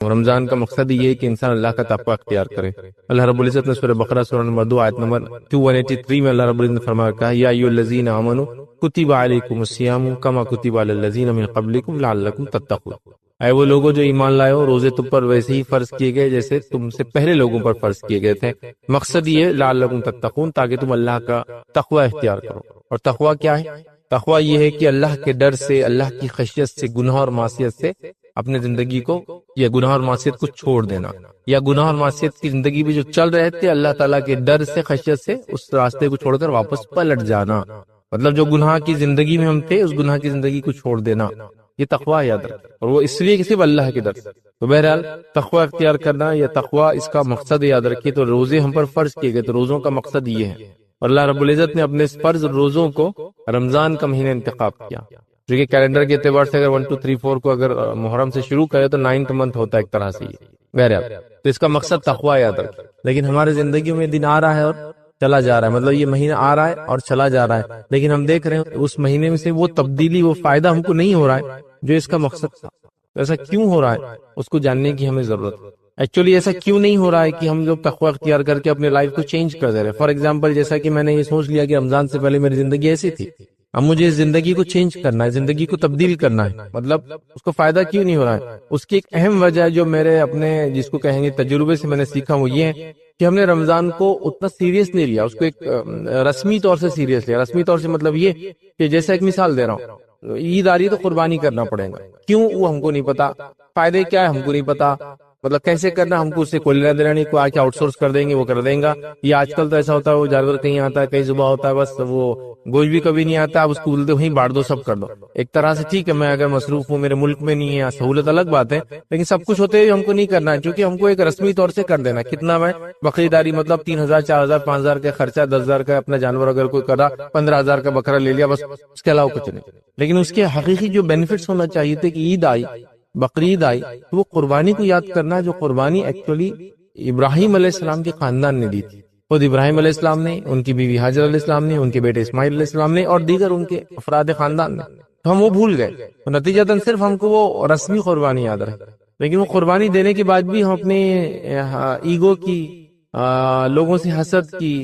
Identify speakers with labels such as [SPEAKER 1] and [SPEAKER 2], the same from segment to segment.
[SPEAKER 1] رمضان کا مقصد یہ ہے کہ انسان اللہ کا تقوی اختیار کرے۔ اللہ رب العزت نے سورہ بقرہ سورہ نمبر 2 آیت نمبر 283 میں اللہ رب العزت نے فرمایا کہا یا ایھا الذین آمنوا کتب علیکم الصیام کما کتب علی الذین من قبلکم لعلکم تتقون۔ اے وہ لوگوں جو ایمان لائے ہو، روزے تم پر ویسے ہی فرض کیے گئے جیسے تم سے پہلے لوگوں پر فرض کیے گئے تھے۔ مقصد یہ ہے لعلکم تتقون، تاکہ تم اللہ کا تقوی اختیار کرو۔ اور تقوی کیا ہے؟ تقوی یہ ہے کہ اللہ کے ڈر سے، اللہ کی خشیت سے، گناہ اور معصیت سے اپنے زندگی کو یا گناہ اور معصیت کو چھوڑ دینا، یا گناہ اور معصیت کی زندگی میں جو چل رہے تھے اللہ تعالیٰ کے ڈر سے، خشیت سے اس راستے کو چھوڑ کر واپس پلٹ جانا۔ مطلب جو گناہ کی زندگی میں ہم تھے اس گناہ کی زندگی کو چھوڑ دینا، یہ تقوی یاد رکھ، اور وہ اس لیے کہ صرف اللہ کے ڈر سے۔ تو بہرحال تقوی اختیار کرنا یا تقوی اس کا مقصد یاد رکھیے۔ تو روزے ہم پر فرض کیے گئے، تو روزوں کا مقصد یہ ہے، اور اللہ رب العزت نے اپنے اس فرض روزوں کو رمضان کا مہینہ انتخاب کیا، جو کہ کیلنڈر کے اعتبار سے اگر 1 2 3 4 کو اگر محرم سے شروع کرے تو 9th منتھ ہوتا ہے ایک طرح سے یہ بہرحال۔ تو اس کا مقصد تقوی یاد رکھے۔ لیکن ہمارے زندگیوں میں دن آ رہا ہے اور چلا جا رہا ہے، مطلب یہ مہینہ آ رہا ہے اور چلا جا رہا ہے، لیکن ہم دیکھ رہے ہیں اس مہینے میں سے وہ تبدیلی، وہ فائدہ ہم کو نہیں ہو رہا ہے جو اس کا مقصد تھا۔ ایسا کیوں ہو رہا ہے اس کو جاننے کی ہمیں ضرورت ہے۔ ایکچولی ایسا کیوں نہیں ہو رہا ہے کہ ہم لوگ تقوی اختیار کر کے اپنے لائف کو چینج کر دے رہے ہیں؟ فار ایگزامپل جیسا کہ میں نے یہ سوچ لیا کہ رمضان سے پہلے میری زندگی ایسی تھی، اب مجھے اس زندگی کو چینج کرنا ہے، زندگی کو تبدیل کرنا ہے، مطلب اس کو فائدہ کیوں نہیں ہو رہا ہے؟ اس کی ایک اہم وجہ جو میرے اپنے جس کو کہیں گے تجربے سے میں نے سیکھا وہ یہ ہے کہ ہم نے رمضان کو اتنا سیریس نہیں لیا، اس کو ایک رسمی طور سے سیریس لیا۔ رسمی طور سے مطلب یہ کہ جیسا ایک مثال دے رہا ہوں، عید آ رہی ہے تو قربانی کرنا پڑے گا، کیوں وہ ہم کو نہیں پتا، فائدے کیا ہے ہم کو نہیں پتا، مطلب کیسے کرنا ہم کو اس سے کوئی لینا دینا نہیں، کوئی آ کے آؤٹ سورس کر دیں گے وہ کر دیں گا۔ یہ آج کل تو ایسا ہوتا ہے وہ جانور کہیں آتا ہے کہیں صبح ہوتا ہے، بس وہ گوشت بھی کبھی نہیں آتا، اب اس کو بولتے وہیں بانٹ دو، سب کر دو۔ ایک طرح سے ٹھیک ہے، میں اگر مصروف ہوں، میرے ملک میں نہیں ہے، سہولت الگ بات ہے، لیکن سب کچھ ہوتے ہوئے ہم کو نہیں کرنا ہے، کیونکہ ہم کو ایک رسمی طور سے کر دینا۔ کتنا میں بکری داری مطلب 3000 4000 5000 کا خرچہ، 10,000 کا اپنا جانور اگر کوئی کرا، 15,000 کا بکرا لے لیا، بس اس کے علاوہ کچھ نہیں۔ لیکن اس کے حقیقی جو بینیفٹس ہونا چاہیے تھے کہ عید آئی، بقرعید آئی، تو وہ قربانی کو یاد کرنا، جو قربانی ایکچولی ابراہیم علیہ السلام کے خاندان نے دی تھی۔ خود ابراہیم علیہ السلام نے، ان کی بیوی ہاجر علیہ السلام نے، ان کے بیٹے اسماعیل علیہ السلام نے، اور دیگر ان کے افراد خاندان نے، تو ہم وہ بھول گئے، تو نتیجتاً صرف ہم کو وہ رسمی قربانی یاد رہے۔ لیکن وہ قربانی دینے کے بعد بھی ہم اپنے ایگو کی، لوگوں سے حسد کی،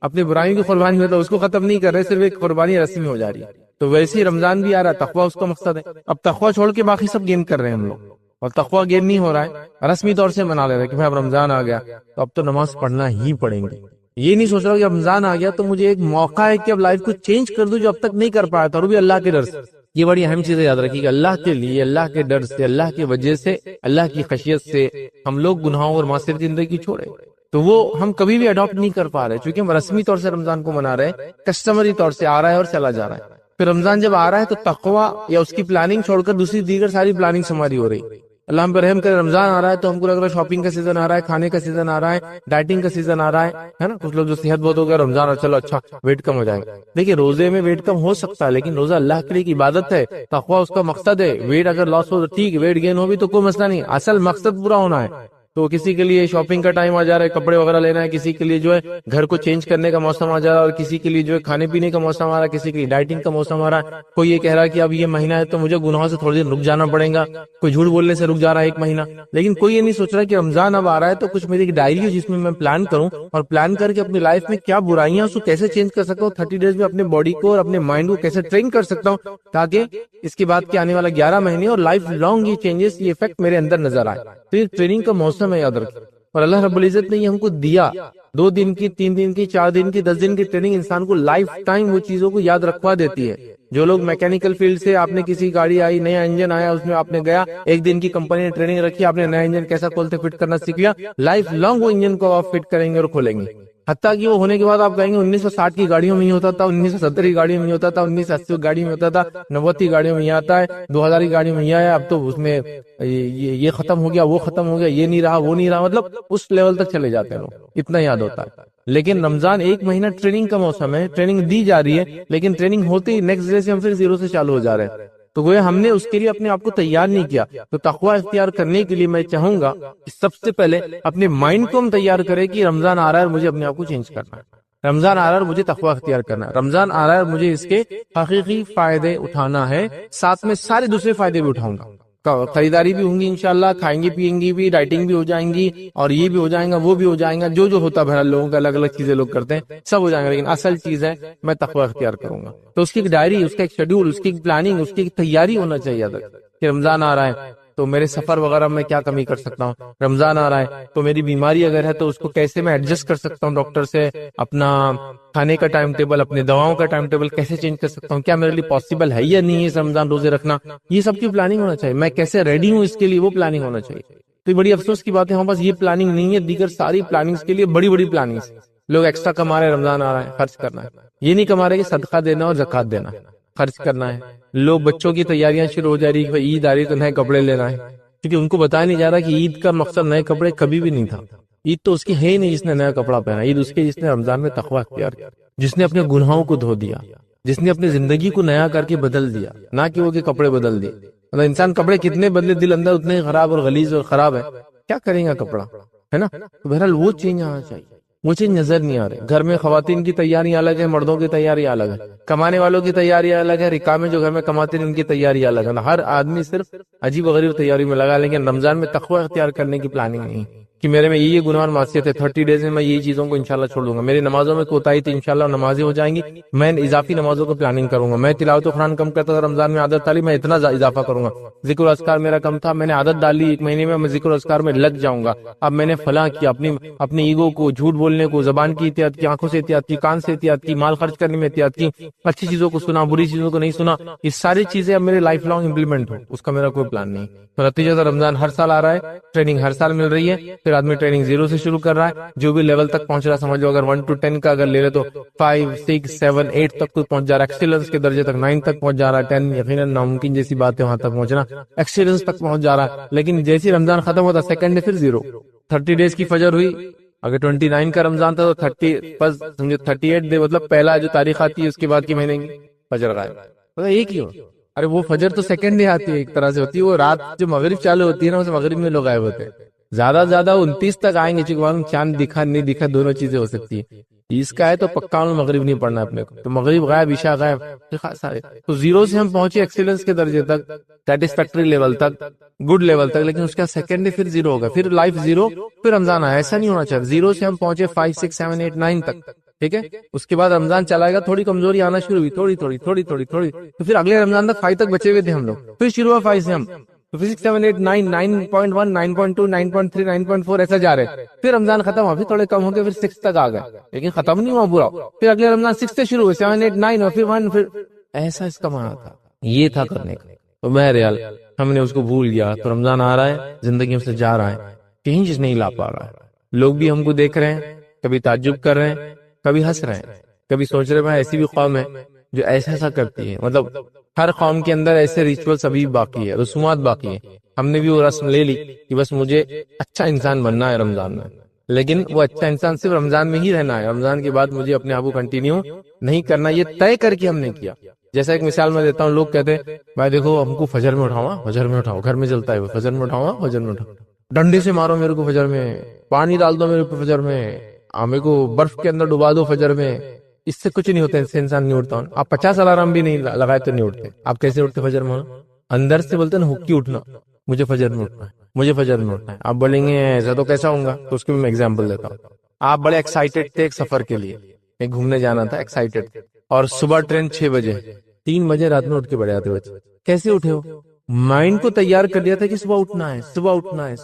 [SPEAKER 1] اپنے برائیوں کی قربانی ہوتا ہے اس کو ختم نہیں کر رہے، صرف ایک قربانی رسمی ہو جا رہی ہے۔ تو ویسے ہی رمضان بھی آ رہا ہے، تقوی اس کا مقصد ہے۔ اب تقوی چھوڑ کے باقی سب گیم کر رہے ہیں ہم لوگ، اور تقوی گیم نہیں ہو رہا ہے، رسمی طور سے منا لے رہے ہیں کہ بھائی اب رمضان آ گیا تو اب تو نماز پڑھنا ہی پڑیں گے۔ یہ نہیں سوچ رہا کہ رمضان آ گیا تو مجھے ایک موقع ہے کہ اب لائف کو چینج کر دوں جو اب تک نہیں کر پایا تھا، اور بھی اللہ کے ڈر سے۔ یہ بڑی اہم چیز یاد رکھیے کہ اللہ کے لیے، اللہ کے ڈر سے، اللہ کی وجہ سے، اللہ کی خشیت سے ہم لوگ گناہوں اور معصیت کی زندگی چھوڑے، تو وہ ہم کبھی بھی اڈاپٹ نہیں کر پا رہے، چونکہ ہم رسمی طور سے رمضان کو منا رہے ہیں، کسٹمری طور سے آ رہا ہے اور چلا جا رہا ہے۔ پھر رمضان جب آ رہا ہے تو تقوی یا اس کی پلاننگ چھوڑ کر دوسری دیگر ساری پلاننگ ہماری ہو رہی۔ اللہ ہم پر رحم کرے، رمضان آ رہا ہے تو ہم کو لگ رہا ہے شاپنگ کا سیزن آ رہا ہے، کھانے کا سیزن آ رہا ہے، ڈائٹنگ کا سیزن آ رہا ہے نا۔ کچھ لوگ جو صحت بہت ہو گیا رمضان، چلو اچھا ویٹ کم ہو جائے گا۔ دیکھیے روزے میں ویٹ کم ہو سکتا ہے، لیکن روزہ اللہ کے لیے ایک عبادت ہے، تقوی اس کا مقصد ہے۔ ویٹ اگر لاس ہو تو ٹھیک ہے، ویٹ گین ہو بھی تو کوئی مسئلہ نہیں، اصل مقصد پورا ہونا ہے۔ تو کسی کے لیے شاپنگ کا ٹائم آ جا رہا ہے، کپڑے وغیرہ لینا ہے، کسی کے لیے جو ہے گھر کو چینج کرنے کا موسم آ جا رہا ہے، اور کسی کے لیے جو ہے کھانے پینے کا موسم آ رہا ہے، کسی کے لیے ڈائٹنگ کا موسم آ رہا ہے۔ کوئی یہ کہہ رہا ہے کہ اب یہ مہینہ ہے تو مجھے گناہوں سے تھوڑی دیر رک جانا پڑے گا، کوئی جھوٹ بولنے سے رک جا رہا ہے 1 مہینہ۔ لیکن کوئی یہ نہیں سوچ رہا کہ رمضان اب آ رہا ہے تو کچھ میری ایک ڈائری ہو جس میں میں پلان کروں، اور پلان کر کے اپنی لائف میں کیا برائیاں اس کو کیسے چینج کر سکتا ہوں، 30 ڈیز میں اپنے باڈی کو اور اپنے مائنڈ کو کیسے ٹرین کر سکتا ہوں، تاکہ اس کے بعد کے آنے والا 11 مہینے اور لائف لانگ یہ چینجز، یہ افیکٹ میرے اندر نظر آئے۔ تو یہ ٹریننگ کا موسم ہے، یاد رکھیں۔ اور اللہ رب العزت نے یہ ہم کو دیا، 2 دن کی، 3 دن کی، 4 دن کی، 10 دن کی ٹریننگ انسان کو لائف ٹائم وہ چیزوں کو یاد رکھوا دیتی ہے۔ جو لوگ میکینیکل فیلڈ سے، آپ نے کسی گاڑی آئی، نیا انجن آیا، اس میں آپ نے گیا، 1 دن کی کمپنی نے ٹریننگ رکھی، آپ نے نیا انجن کیسا کھولتے فٹ کرنا سیکھ لیا، لائف لانگ وہ انجن کو آپ فٹ کریں گے اور کھولیں گے، حتیٰ کہ وہ ہونے کے بعد آپ کہیں گے 1960 کی گاڑیوں میں ہی ہوتا تھا، 1970 کی گاڑیوں میں ہوتا تھا، 1980 کی گاڑیوں میں ہوتا تھا، 90 کی گاڑیوں میں یہ آتا ہے، 2000 کی گاڑیوں میں یہ آیا، اب تو اس میں یہ ختم ہو گیا، وہ ختم ہو گیا، یہ نہیں رہا، وہ نہیں رہا، مطلب اس لیول تک چلے جاتے ہیں لوگ، اتنا یاد ہوتا ہے۔ لیکن رمضان 1 مہینہ ٹریننگ کا موسم ہے، ٹریننگ دی جا رہی ہے، لیکن ٹریننگ ہوتے ہی نیکسٹ ڈے سے ہم پھر 0 سے چالو ہو جا رہے ہیں۔ تو گویا ہم نے اس کے لیے اپنے آپ کو تیار نہیں کیا۔ تو تقوی اختیار کرنے کے لیے میں چاہوں گا کہ سب سے پہلے اپنے مائنڈ کو ہم تیار کریں کہ رمضان آ رہا ہے اور مجھے اپنے آپ کو چینج کرنا ہے، رمضان آ رہا ہے اور مجھے تقوی اختیار کرنا ہے، رمضان آ رہا ہے اور مجھے اس کے حقیقی فائدے اٹھانا ہے، ساتھ میں سارے دوسرے فائدے بھی اٹھاؤں گا۔ خریداری بھی ہوں گی انشاءاللہ، کھائیں گی پیئیں گی بھی، ڈائٹنگ بھی ہو جائیں گی، اور یہ بھی ہو جائیں گا وہ بھی ہو جائیں گا، جو ہوتا ہے بہرحال لوگوں کا الگ الگ چیزیں لوگ کرتے ہیں سب ہو جائیں گا، لیکن اصل چیز ہے میں تقوی اختیار کروں گا۔ تو اس کی ایک ڈائری، اس کا ایک شیڈول، اس کی ایک پلاننگ، اس کی ایک تیاری ہونا چاہیے کہ رمضان آ رہا ہے تو میرے سفر وغیرہ میں کیا کمی کر سکتا ہوں، رمضان آ رہا ہے تو میری بیماری اگر ہے تو اس کو کیسے میں ایڈجسٹ کر سکتا ہوں ڈاکٹر سے، اپنا کھانے کا ٹائم ٹیبل، اپنے دواؤں کا ٹائم ٹیبل کیسے چینج کر سکتا ہوں، کیا میرے لیے پاسبل ہے یا نہیں ہے رمضان روزے رکھنا، یہ سب کی پلاننگ ہونا چاہیے، میں کیسے ریڈی ہوں اس کے لیے وہ پلاننگ ہونا چاہیے۔ تو بڑی افسوس کی بات ہے ہمارے پاس یہ پلاننگ نہیں ہے، دیگر ساری پلاننگز کے لیے بڑی بڑی پلاننگز، لوگ ایکسٹرا کما رہے ہیں، رمضان آ رہا ہے خرچ کرنا ہے، یہ نہیں کما رہے کہ صدقہ دینا اور زکوٰۃ دینا، خرچ کرنا ہے۔ لوگ بچوں کی تیاریاں شروع ہو جا رہی کہ عید آ رہی تو نئے کپڑے لینا ہے، کیونکہ ان کو بتایا نہیں جا رہا کہ عید کا مقصد نئے کپڑے کبھی بھی نہیں تھا، عید تو اس کی ہے ہی نہیں جس نے نیا کپڑا پہنا، عید اس کے جس نے رمضان میں تقوی اختیار کیا، جس نے اپنے گناہوں کو دھو دیا، جس نے اپنی زندگی کو نیا کر کے بدل دیا، نہ کہ وہ کہ کپڑے بدل دیے۔ مطلب انسان کپڑے کتنے بدلے دل اندر اتنے ہی خراب اور غلیظ اور خراب ہے، کیا کریں گا کپڑا، ہے نا؟ تو بہرحال وہ چینج آنا چاہیے، وہ چیز نظر نہیں آ رہے۔ گھر میں خواتین کی تیاریاں الگ ہے، مردوں کی تیاریاں الگ ہے، کمانے والوں کی تیاریاں الگ ہے، رکا میں جو گھر میں کماتے ہیں ان کی تیاریاں الگ ہے، ہر آدمی صرف عجیب و غریب تیاری میں لگا، لیکن رمضان میں تقوی اختیار کرنے کی پلاننگ نہیں کہ میرے میں یہ گناہ اور معصیت ہے، 30 ڈیز میں یہ چیزوں کو انشاءاللہ چھوڑ دوں گا، میری نمازوں میں کوتاہی تھی انشاءاللہ نمازیں ہو جائیں گی، میں اضافی نمازوں کو پلاننگ کروں گا، میں تلاوت قرآن کم کرتا تھا رمضان میں، عادت ڈالی میں اتنا اضافہ کروں گا، ذکر و اذکار میرا کم تھا، میں نے عادت ڈالی ایک مہینے میں ذکر و اذکار میں لگ جاؤں گا، اب میں نے فلاں کیا، اپنی ایگو کو، جھوٹ بولنے کو، زبان کی احتیاط کی، آنکھوں سے احتیاط کی، کان سے احتیاط کی، مال خرچ کرنے میں احتیاط کی، اچھی چیزوں کو سنا، بری چیزوں کو نہیں سنا، یہ ساری چیزیں اب میرے لائف لانگ امپلیمنٹ ہو، اس کا میرا کوئی پلان نہیں۔ تو نتیجہ رمضان ہر سال آ رہا ہے، ٹریننگ ہر سال مل رہی ہے، پھر آدمی ٹریننگ 0 سے شروع کر رہا ہے، جو بھی لیول تک پہنچ رہا ہے سمجھ لو، اگر 1 to 10 کا اگر لے لے تو 5 6 7 8 تک تو پہنچ جا رہا ہے، ایکسیلنس کے درجے تک 9 تک پہنچ جا رہا ہے، 10 یقیناً ناممکن جیسی بات ہے وہاں تک پہنچنا، ایکسیلنس تک پہنچ جا رہا ہے، لیکن جیسی رمضان ختم ہوتا سیکنڈ ڈے پھر 0، 30 ڈیز کی فجر ہوئی، اگر 29 کا رمضان تھا تو 38 ڈے مطلب پہلا جو تاریخ آتی ہے اس کے بعد کی مہینے کی فجر غائب، مطلب ایک ہی ہو، ارے وہ فجر تو سیکنڈ ڈے آتی ہے، ایک طرح سے ہوتی ہے، وہ رات جو مغرب چالو ہوتی ہے نا اس مغرب میں لوگ غائب ہوتے ہیں، زیادہ سے زیادہ 29 تک آئیں گے، چونکہ چاند دکھا نہیں دکھا دونوں چیزیں ہو سکتی ہیں، اس کا ہے تو پکا مغرب نہیں پڑھنا اپنے کو، تو مغرب غائب عشاء غائب، تو 0 سے ہم پہنچے ایکسیلنس کے درجے تک، سیٹسفیکٹری لیول تک، گڈ لیول تک، لیکن اس کا سیکنڈ ڈے پھر 0 ہوگا، پھر لائف 0، پھر رمضان آیا، ایسا نہیں ہونا چاہیے، 0 سے ہم پہنچے 5 6 7 8 9 تک، ٹھیک ہے، اس کے بعد رمضان چلا گا، تھوڑی کمزوری آنا شروع ہوئی، تھوڑی، تو پھر اگلے رمضان تک 5 تک بچے ہوئے تھے ہم لوگ، پھر شروع ہوا 5 سے ہم، تو 6 7 8 9 9.1 9.2 9.3 9.4 ایسا جا رہے، پھر رمضان ختم ہوا، پھر تھوڑے کم ہو گئے، پھر 6 تک آ گئے، لیکن ختم نہیں ہوا پورا، پھر اگلے رمضان 6 سے شروع ہوئے، 7 8 9 اور پھر 1، پھر ایسا اس کا معنی تھا، یہ تھا کرنے کا، تو بہرحال ہم نے اس کو بھول گیا، تو رمضان آ رہا ہے، زندگی میں سے جا رہا ہے، چینج نہیں لا پا رہا ہے، لوگ بھی ہم کو دیکھ رہے ہیں، کبھی تعجب کر رہے ہیں، کبھی ہنس رہے ہیں، کبھی سوچ رہے ہیں ایسی بھی قوم ہے جو ایسا کرتی ہے، مطلب ہر قوم کے اندر ایسے ریچولز ابھی باقی ہے، رسومات باقی ہے، ہم نے بھی وہ رسم لے لی کہ بس مجھے اچھا انسان بننا ہے رمضان میں، لیکن وہ اچھا انسان صرف رمضان میں ہی رہنا ہے، رمضان کے بعد مجھے اپنے آپ کو کنٹینیو نہیں کرنا، یہ طے کر کے ہم نے کیا۔ جیسا ایک مثال میں دیتا ہوں، لوگ کہتے ہیں بھائی دیکھو ہم کو فجر میں اٹھاؤ، گھر میں چلتا ہے وہ فجر میں اٹھاؤ، ڈنڈے سے مارو میرے کو فجر میں، پانی ڈال دو میرے کو فجر میں، میرے کو برف کے اندر ڈبا دو فجر میں، اس سے کچھ نہیں ہوتا، اس سے انسان نہیں اٹھتا، آپ 50 الارم بھی نہیں لگائے تو نہیں اٹھتے، آپ کیسے اٹھتے فجر میں؟ اندر سے بولتے نا حکی اٹھنا، مجھے فجر میں اٹھنا ہے، آپ بولیں گے ایسا تو کیسا ہوں گا، تو اس کی میں ایگزامپل دیتا ہوں، آپ بڑے ایکسائٹیڈ تھے ایک سفر کے لیے، ایک گھومنے جانا تھا، ایکسائٹیڈ تھے، اور صبح ٹرین 6 بجے، 3 بجے رات میں اٹھ کے بڑے آتے بچے، کیسے اٹھے ہو؟ مائنڈ کو تیار کر دیا تھا کہ صبح اٹھنا ہے،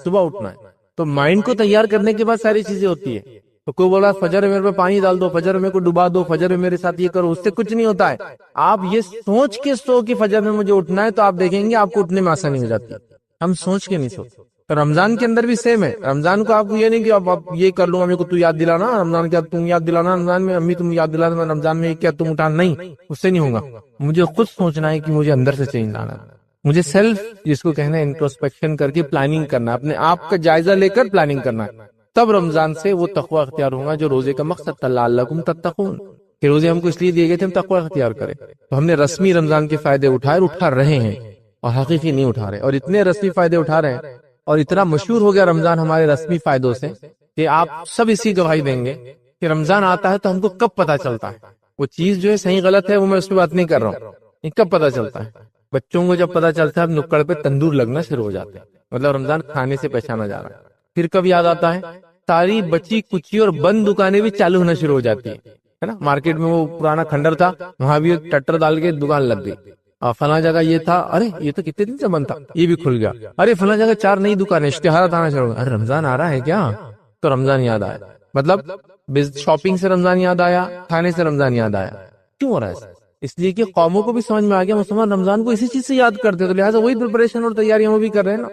[SPEAKER 1] تو مائنڈ کو تیار کرنے کے بعد ساری چیزیں ہوتی ہے، تو کوئی بولا فجر میرے پہ پانی ڈال دو، فجر میں کو ڈبا دو، فجر میں میرے ساتھ یہ کرو، اس سے کچھ نہیں ہوتا ہے، آپ یہ سوچ کے سو کہ فجر میں مجھے اٹھنا ہے، تو آپ دیکھیں گے آپ کو اٹھنے میں آسانی ہو جاتی ہے، ہم سوچ کے نہیں سوچتے۔ تو رمضان کے اندر بھی سیم ہے، رمضان کو آپ کو یہ نہیں کہ آپ یہ کر لوں، امی کو تو یاد دلانا، رمضان کیا تم یاد دلانا، رمضان میں امی تم یاد دلانا، رمضان میں کیا تم اٹھانا، نہیں، اس سے نہیں ہوگا، مجھے خود سوچنا ہے کہ مجھے اندر سے چینج لانا ہے، مجھے سیلف جس کو کہنا ہے انٹروسپیکشن کر کے پلاننگ کرنا ہے، اپنے آپ کا جائزہ لے کر پلاننگ کرنا ہے، تب رمضان سے وہ تقوی اختیار ہوگا جو روزے کا مقصد تھا، لعلکم تتقون، کہ روزے ہم کو اس لیے دیے گئے تھے ہم تقوی اختیار کریں، تو ہم نے رسمی رمضان کے فائدے اٹھائے اور اٹھا رہے ہیں، اور حقیقی نہیں اٹھا رہے، اور اتنے رسمی فائدے اٹھا رہے ہیں، اور اتنا مشہور ہو گیا رمضان ہمارے رسمی فائدوں سے کہ آپ سب اسی گواہی دیں گے کہ رمضان آتا ہے تو ہم کو کب پتہ چلتا ہے، وہ چیز جو ہے صحیح غلط ہے وہ میں اس پہ بات نہیں کر رہا ہوں، کب پتہ چلتا ہے، بچوں کو جب پتا چلتا ہے اب نکڑ پہ تندور لگنا شروع ہو جاتے ہیں، مطلب رمضان کھانے سے پہچانا جا رہا ہے. پھر کب یاد آتا ہے؟ ساری بچی کچی اور بند دکانیں بھی چالو ہونا شروع ہو جاتی ہے نا. مارکیٹ میں وہ پرانا کھنڈر تھا، وہاں بھی ٹٹر ڈال کے دکان لگ گئی. فلاں جگہ یہ تھا، ارے یہ تو کتنے دن سے بند تھا، یہ بھی کھل گیا. ارے فلاں جگہ 4 نئی دکانیں، اشتہارات آنا شروع ہو گئے. ارے رمضان آ رہا ہے کیا؟ تو رمضان یاد آیا. مطلب شاپنگ سے رمضان یاد آیا، کھانے سے رمضان یاد آیا. کیوں ہو رہا ہے؟ اس لیے کہ قوموں کو بھی سمجھ میں آ گیا مسلمان رمضان کو اسی چیز سے یاد کرتے، تو لہٰذا وہی پریپریشن اور تیاریاں وہ بھی کر رہے ہیں نا.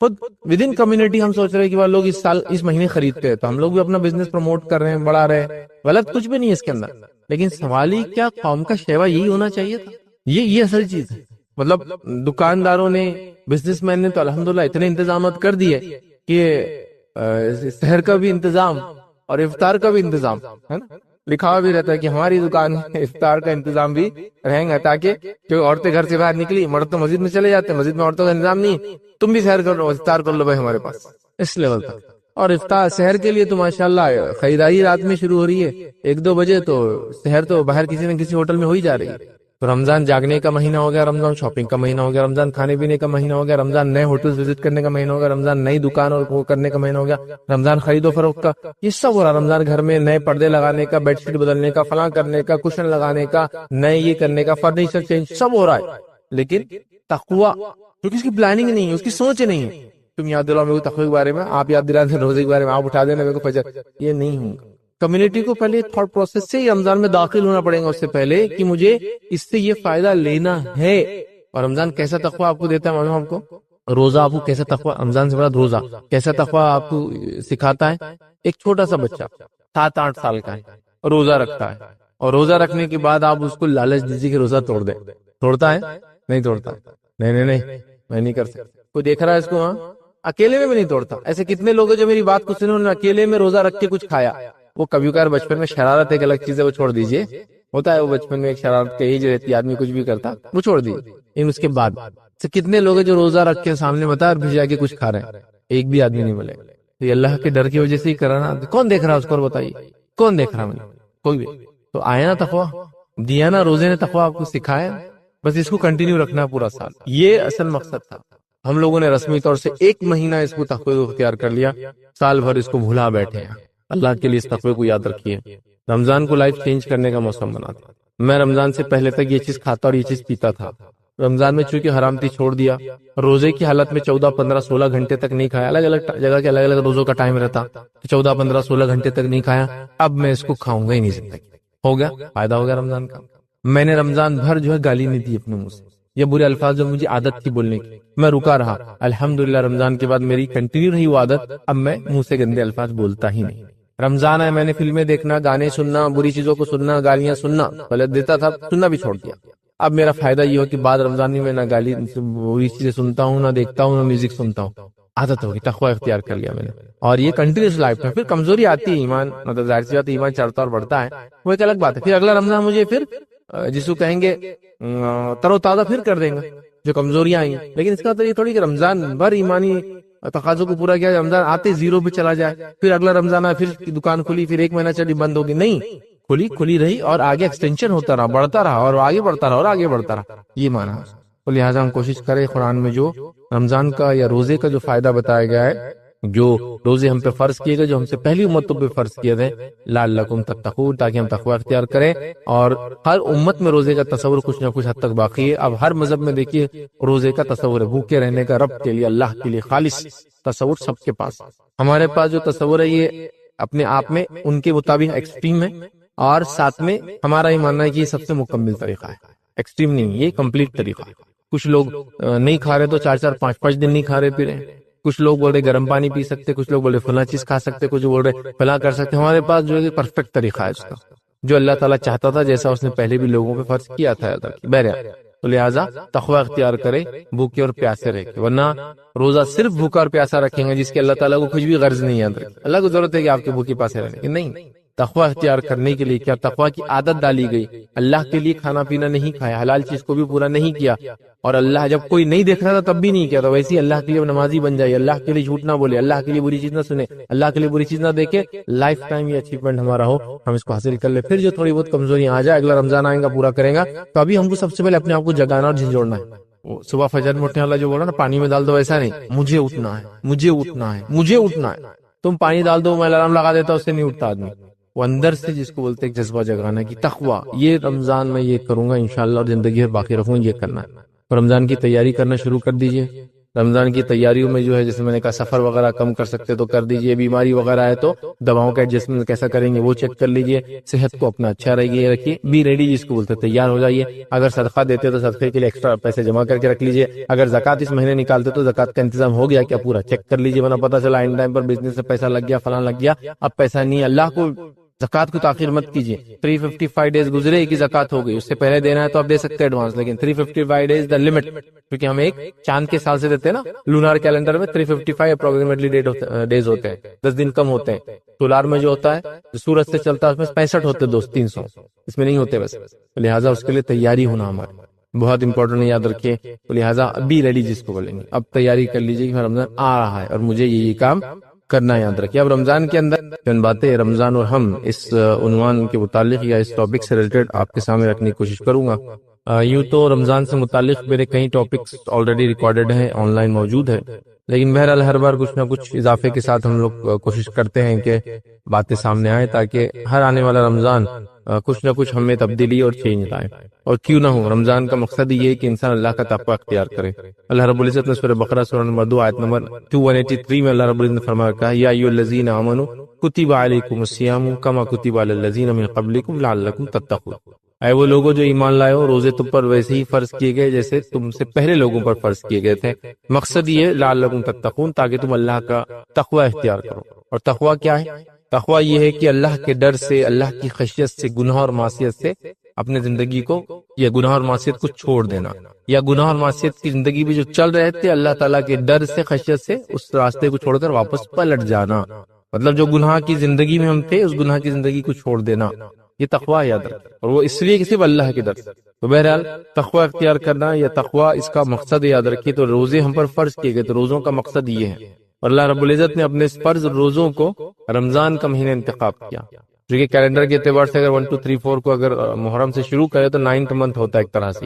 [SPEAKER 1] خود ود ان کمیونٹی ہم سوچ رہے ہیں کہ وہ لوگ اس سال اس مہینے خریدتے ہیں، تو ہم لوگ بھی اپنا بزنس پروموٹ کر رہے ہیں، بڑھا رہے ہیں. غلط کچھ بھی نہیں ہے اس کے اندر، لیکن سوال ہی کیا قوم کا شیوا یہی ہونا چاہیے تھا. یہ اصل چیز ہے. مطلب دکانداروں نے، بزنس مین نے تو الحمدللہ اتنے انتظامات کر دیے کہ سحر کا بھی انتظام اور افطار کا بھی انتظام ہے نا. لکھا ہوا بھی رہتا ہے کہ ہماری دکان میں افطار کا انتظام بھی رہیں گا، تاکہ جو عورتیں گھر سے باہر نکلی، مرد تو مسجد میں چلے جاتے ہیں، مسجد میں عورتوں کا انتظام نہیں، تم بھی سحر کر لو، افطار کر لو بھائی ہمارے پاس، اس لیول تک. اور افطار سحر کے لیے تو ماشاءاللہ خریداری رات میں شروع ہو رہی ہے، 1-2 بجے تو سحر تو باہر کسی نہ کسی ہوٹل میں ہو ہی جا رہی ہے. تو رمضان جاگنے کا مہینہ ہو گیا، رمضان شاپنگ کا مہینہ ہو گیا، رمضان کھانے پینے کا مہینہ ہو گیا، رمضان نئے ہوٹل وزٹ کرنے کا مہینہ ہو گیا، رمضان نئی دکان اور وہ کرنے کا مہینہ ہو گیا، رمضان خرید و فروخت کا، یہ سب ہو رہا. رمضان گھر میں نئے پردے لگانے کا، بیڈ شیٹ بدلنے کا، فلاں کرنے کا، کشن لگانے کا، نئے یہ کرنے کا، فرنیچر چینج، سب ہو رہا ہے. لیکن تقویٰ، کیونکہ اس کی پلاننگ نہیں ہے، اس کی سوچ نہیں ہے. تم یاد دلاؤ میرے کو تقوی کے بارے میں، آپ یاد دلا دیں روزے کے بارے میں، آپ اٹھا دینا میرے کو فجر، یہ نہیں ہوں. کمیونٹی کو پہلے تھاٹ پروسیس سے رمضان میں داخل ہونا پڑے گا، اس سے پہلے کہ مجھے اس سے یہ فائدہ لینا ہے. اور رمضان کیسا تقوی آپ کو دیتا ہے معلوم آپ کو؟ روزہ آپ کو کیسا تقوی، رمضان سے بعد روزہ کیسا تقوی آپ کو سکھاتا ہے؟ ایک چھوٹا سا بچہ 7-8 سال کا ہے، روزہ رکھتا ہے، اور روزہ رکھنے کے بعد آپ اس کو لالچ دیجیے کہ روزہ توڑ دے. توڑتا ہے؟ نہیں توڑتا. نہیں میں نہیں کر سکتا. کوئی دیکھ رہا ہے اس کو؟ ہاں، اکیلے میں بھی نہیں توڑتا. ایسے کتنے لوگ ہیں جو میری بات کو سنے، انہوں نے اکیلے میں روزہ رکھ کے کچھ کھایا. وہ کبھی کبھار بچپن میں شرارت ایک الگ چیز ہے، وہ چھوڑ دیجئے، ہوتا ہے وہ بچپن میں ایک شرارت کہی جو رہتی ہے، آدمی کچھ بھی کرتا، وہ چھوڑ دیجیے. لیکن اس کے بعد سے کتنے لوگ ہیں جو روزہ رکھ کے سامنے بتا اور پھر جا کے کچھ کھا رہے ہیں، ایک بھی آدمی نہیں ملے. تو یہ اللہ کے ڈر کی وجہ سے ہی کرا نا. کون دیکھ رہا ہے اس کو؟ بتائیے کون دیکھ رہا ہے؟ کوئی بھی. تو آیا نا تقویٰ، دیا نا روزے نے تقویٰ آپ کو سکھایا. بس اس کو کنٹینیو رکھنا پورا سال، یہ اصل مقصد تھا. ہم لوگوں نے رسمی طور سے 1 مہینہ اس کو تقوی کو اختیار کر لیا، سال بھر اس کو بھولا بیٹھے ہیں. اللہ کے لیے اس تقوی کو یاد رکھیے. رمضان کو لائف چینج کرنے کا موسم بنا تھا. میں رمضان سے پہلے تک یہ چیز کھاتا اور یہ چیز پیتا تھا. رمضان میں چونکہ حرامتی چھوڑ دیا، روزے کی حالت میں 14 15 16 گھنٹے تک نہیں کھایا. الگ الگ جگہ کے الگ الگ روزوں کا ٹائم رہتا، 14 15 16 گھنٹے تک نہیں کھایا. اب میں اس کو کھاؤں گا ہی نہیں زندگی. ہو گیا فائدہ ہو گیا رمضان کا. میں نے رمضان بھر جو ہے گالی نہیں دی اپنے منہ سے، یہ برے الفاظ جو مجھے عادت تھی بولنے کی، میں رکا رہا. الحمدللہ رمضان کے بعد میری کنٹینیو رہی وہ عادت. اب میں منہ سے گندے الفاظ بولتا ہی نہیں. رمضان ہے، میں نے فلمیں دیکھنا، گانے سننا، بری چیزوں کو سننا، گالیاں سننا غلط دیتا تھا، سننا بھی چھوڑ دیا. اب میرا فائدہ یہ ہو کہ بعد رمضان میں نہ گالی بری چیزیں سنتا ہوں، نہ دیکھتا ہوں، نہ میوزک سنتا ہوں. عادت ہوگی، تقوی اختیار کر لیا میں نے، اور یہ کنٹینیوس لائف میں. پھر کمزوری آتی ہے، ایمان مطلب ظاہر سی بات ہے، ایمان چڑھتا اور بڑھتا ہے، وہ ایک الگ بات ہے. پھر اگلا رمضان مجھے پھر جس کو کہیں گے تر و تازہ پھر کر دیں گے جو کمزوریاں آئیں. لیکن اس کا تو یہ تھوڑی کہ رمضان بھر ایمانی تقاضوں کو پورا کیا، رمضان آتے 0 پہ چلا جائے، پھر اگلا رمضان آئے، پھر دکان کھلی، پھر 1 مہینہ چلی بند ہوگی. نہیں، کھلی رہی اور آگے ایکسٹینشن ہوتا رہا، بڑھتا رہا اور آگے بڑھتا رہا اور آگے بڑھتا رہا. یہ معنی ہے. تو لہٰذا ہم کوشش کریں قرآن میں جو رمضان کا یا روزے کا جو فائدہ بتایا گیا ہے، جو روزے ہم پہ فرض کیے گئے، جو ہم سے پہلی امتوں پہ فرض کیے تھے، لعلکم تتقون، تاکہ ہم تقوی اختیار کریں. اور ہر امت میں روزے کا تصور کچھ نہ کچھ حد تک باقی ہے. اب ہر مذہب میں دیکھیے روزے کا تصور ہے، بھوکے رہنے کا، رب کے لیے، اللہ کے لیے خالص تصور سب کے پاس. ہمارے پاس جو تصور ہے یہ اپنے آپ میں ان کے مطابق ایکسٹریم ہے، اور ساتھ میں ہمارا یہ ماننا ہے کہ یہ سب سے مکمل طریقہ ہے. ایکسٹریم نہیں، یہ کمپلیٹ طریقہ ہے. کچھ لوگ نہیں کھا رہے تو 4 5 دن نہیں کھا رہے پی رہے. کچھ لوگ بول رہے گرم پانی پی سکتے، کچھ لوگ بول رہے فلاں چیز کھا سکتے، کچھ بول رہے فلاں کر سکتے. ہمارے پاس جو ہے پرفیکٹ طریقہ ہے اس کا، جو اللہ تعالیٰ چاہتا تھا، جیسا اس نے پہلے بھی لوگوں پہ فرض کیا تھا. بہرحال تو لہٰذا تقوی اختیار کرے، بھوکے اور پیاسے رہے، ورنہ روزہ صرف بھوکا اور پیاسا رکھیں گے جس کے اللہ تعالیٰ کو کچھ بھی غرض نہیں ہے. اللہ کو ضرورت ہے کہ آپ کے بھوکے پیاسے رہنے کی نہیں. تقوی اختیار کرنے کے لیے کیا تقوی کی عادت ڈالی گئی. اللہ کے لیے کھانا پینا نہیں کھایا، حلال چیز کو بھی پورا نہیں کیا، اور اللہ جب کوئی نہیں دیکھ رہا تھا تب بھی نہیں کیا. تو ویسے ہی اللہ کے لیے نمازی بن جائے، اللہ کے لیے جھوٹ نہ بولے، اللہ کے لیے بری چیز نہ سنے، اللہ کے لیے بری چیز نہ دیکھے. لائف ٹائم یہ اچیومنٹ ہمارا ہو، ہم اس کو حاصل کر لے. پھر جو تھوڑی بہت کمزوریاں آ جائے، اگلا رمضان آئے گا پورا کریں گا. تو ابھی ہم کو سب سے پہلے اپنے آپ کو جگانا اور جھنجھوڑنا ہے. صبح فجر میں اٹھنے والا جو بولا نا پانی میں ڈال دو، ایسا نہیں، مجھے اٹھنا ہے، مجھے اٹھنا ہے، مجھے اٹھنا ہے. تم پانی ڈال دو، میں الارم لگا دیتا، اس سے نہیں اٹھتا آدمی. وہ اندر سے جس کو بولتے ہیں جذبہ جگانا کی تقویٰ، یہ رمضان میں یہ کروں گا انشاءاللہ اور زندگی میں باقی رکھوں، یہ کرنا ہے. رمضان کی تیاری کرنا شروع کر دیجئے. رمضان کی تیاریوں میں جو ہے جیسے میں نے کہا سفر وغیرہ کم کر سکتے تو کر دیجئے، بیماری وغیرہ ہے تو دواؤں کا ایڈجسٹمنٹ کیسا کریں گے وہ چیک کر لیجئے. صحت کو اپنا اچھا رکھیے، بی ریڈی جس کو بولتے ہیں تیار ہو جائیے. اگر صدقہ دیتے تو صدقے کے لیے ایکسٹرا پیسے جمع کر کے رکھ لیجئے. اگر زکوٰۃ اس مہینے نکالتے تو زکوٰۃ کا انتظام ہو گیا کیا پورا چیک کر لیجئے، ورنہ پتہ چلا ان ٹائم پر بزنس سے پیسہ لگ گیا، فلاں لگ گیا، اب پیسہ نہیں. اللہ کو زکوٰۃ کو تاخیر مت کیجیے. 355 ڈیز گزرے کی زکوٰۃ ہو گئی، اس سے پہلے دینا ہے تو آپ دے سکتے ہیں ایڈوانس، لیکن 355 ڈیز دا لمٹ، کیونکہ ہم ایک چاند کے سال سے دیتے ہیں نا. لونار کیلنڈر میں 355 اپروکسیمیٹلی ڈیز ہوتے ہیں، 10 دن کم ہوتے ہیں. سولار میں جو ہوتا ہے جو سورج سے چلتا ہے اس میں 65 ہوتے ہیں، 300 اس میں نہیں ہوتے بس. لہٰذا اس کے لیے تیاری ہونا ہمارا بہت امپورٹنٹ ہے، یاد رکھیے. تو لہٰذا ابھی ریڈی جس کو بولیں گے، اب تیاری کر لیجیے کہ رمضان آ رہا ہے اور مجھے یہ کام کرنا یاد رکھیے. اب رمضان کے اندر چند باتیں رمضان اور ہم اس عنوان کے متعلق یا اس ٹاپک سے ریلیٹڈ آپ کے سامنے رکھنے کی کوشش کروں گا. یوں تو رمضان سے متعلق میرے کئی ٹاپکس آلریڈی ریکارڈڈ ہیں، آن لائن موجود ہے، لیکن بہرحال ہر بار کچھ نہ کچھ اضافے کے ساتھ ہم لوگ کوشش کرتے ہیں کہ باتیں سامنے آئیں تاکہ ہر آنے والا رمضان کچھ نہ کچھ ہمیں تبدیلی اور چینج لائے. اور کیوں نہ ہو، رمضان کا مقصد یہ ہے کہ انسان اللہ کا تقویٰ اختیار کرے. اللہ رب العزت نے سورہ بقرہ سورہ نمبر 2 آیت نمبر 183 میں اللہ رب العزت نے فرمایا کہا یا ایھا الذین آمنوا کتب علیکم الصیام کما کتب علی الذین من قبلکم لعلکم تتقون. اے وہ لوگوں جو ایمان لائے ہو، روزے تم پر ویسے ہی فرض کیے گئے جیسے تم سے پہلے لوگوں پر فرض کیے گئے تھے. مقصد یہ لعلکم تتقون، تاکہ تم اللہ کا تقویٰ اختیار کرو. اور تقویٰ کیا ہے؟ تقویٰ یہ ہے کہ اللہ کے ڈر سے، اللہ کی خشیت سے، گناہ اور معصیت سے اپنے زندگی کو یا گناہ اور معصیت کو چھوڑ دینا، یا گناہ اور معصیت کی زندگی بھی جو چل رہے تھے اللہ تعالیٰ کے ڈر سے، خشیت سے اس راستے کو چھوڑ کر واپس پلٹ جانا. مطلب جو گناہ کی زندگی میں ہم تھے اس گناہ کی زندگی کو چھوڑ دینا، یہ تقویٰ یاد رکھیں. اور وہ اس لیے کہ صرف اللہ کے ڈر سے. تو بہرحال تقویٰ اختیار کرنا یا تقویٰ اس کا مقصد یاد رکھیے. تو روزے ہم پر فرض کیے گئے، تو روزوں کا مقصد یہ ہے. اور اللہ رب العزت نے اپنے فرض روزوں کو رمضان کا مہینہ انتخاب کیا، جو کہ کیلنڈر کے اعتبار سے اگر 1 2 3 4 کو اگر محرم سے شروع کرے تو 9th منتھ ہوتا ہے ایک طرح سے.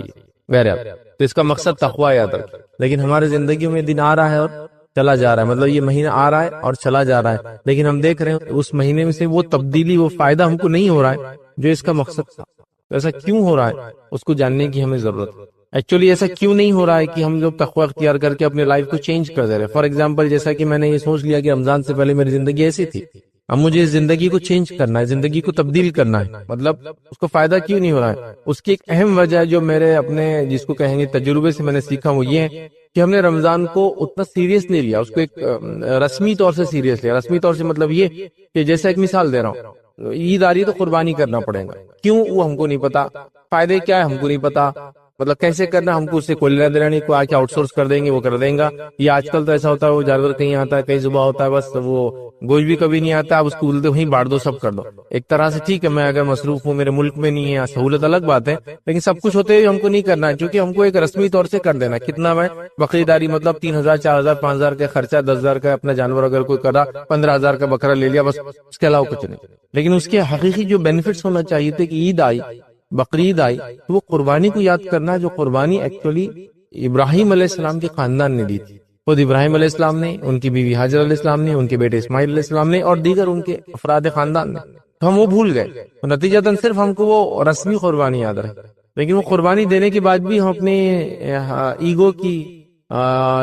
[SPEAKER 1] بہرحال تو اس کا مقصد تقویٰ یاد رکھیں. لیکن ہمارے زندگیوں میں دن آ رہا ہے اور چلا جا رہا ہے، مطلب یہ مہینہ آ رہا ہے اور چلا جا رہا ہے، لیکن ہم دیکھ رہے ہیں اس مہینے میں سے وہ تبدیلی، وہ فائدہ ہم کو نہیں ہو رہا ہے جو اس کا مقصد تھا. ایسا کیوں ہو رہا ہے اس کو جاننے کی ہمیں ضرورت ہے. ایکچولی ایسا کیوں نہیں ہو رہا ہے کہ ہم لوگ تقویٰ اختیار کر کے اپنے لائف کو چینج کر دے رہے ہیں. فار ایگزامپل جیسا کہ میں نے یہ سوچ لیا کہ رمضان سے پہلے میری زندگی ایسی تھی، اب مجھے اس زندگی کو چینج کرنا ہے، زندگی کو تبدیل کرنا ہے. مطلب اس کو فائدہ کیوں نہیں ہو رہا ہے؟ اس کی ایک اہم وجہ جو میرے اپنے جس کو کہیں گے تجربے سے میں نے سیکھا وہ یہ ہے کہ ہم نے رمضان کو اتنا سیریس نہیں لیا، اس کو ایک رسمی طور سے سیریس لیا. رسمی طور سے مطلب یہ کہ جیسا ایک مثال دے رہا ہوں، عید آ رہی ہے تو قربانی کرنا پڑے گا. کیوں؟ وہ ہم کو نہیں پتا. فائدے کیا ہے ہم کو نہیں پتا. مطلب کیسے کرنا ہم کو اس سے کوئی لینا دینا نہیں. کوئی آ کے آؤٹ سورس کر دیں گے، وہ کر دیں گا. یہ آج کل تو ایسا ہوتا ہے وہ جانور کہیں آتا ہے، کہیں صبح ہوتا ہے، بس وہ گوشت بھی کبھی نہیں آتا، اب اس کو بولتے وہیں بانٹ دو، سب کر دو. ایک طرح سے ٹھیک ہے، میں اگر مصروف ہوں، میرے ملک میں نہیں ہے، سہولت الگ بات ہے، لیکن سب کچھ ہوتے ہوئے ہم کو نہیں کرنا ہے، کیونکہ ہم کو ایک رسمی طور سے کر دینا. کتنا میں بکری داری مطلب 3000 4000 5000 کا خرچہ، 10000 کا اپنا جانور اگر کوئی کرا، 15000 کا بکرا لے لیا، بس اس کے علاوہ کچھ نہیں. لیکن اس کے حقیقی جو بینیفٹس ہونا چاہیے تھے کہ عید آئی، بقرعید آئی، تو وہ قربانی کو یاد کرنا ہے، جو قربانی ایکچولی ابراہیم علیہ السلام کے خاندان نے دی تھی. خود ابراہیم علیہ السلام نے، ان کی بیوی حاجر علیہ السلام نے، ان کے بیٹے اسماعیل علیہ السلام نے، اور دیگر ان کے افراد خاندان نے. تو ہم وہ بھول گئے، نتیجتاً صرف ہم کو وہ رسمی قربانی یاد رہے. لیکن وہ قربانی دینے کے بعد بھی ہم اپنے ایگو کی،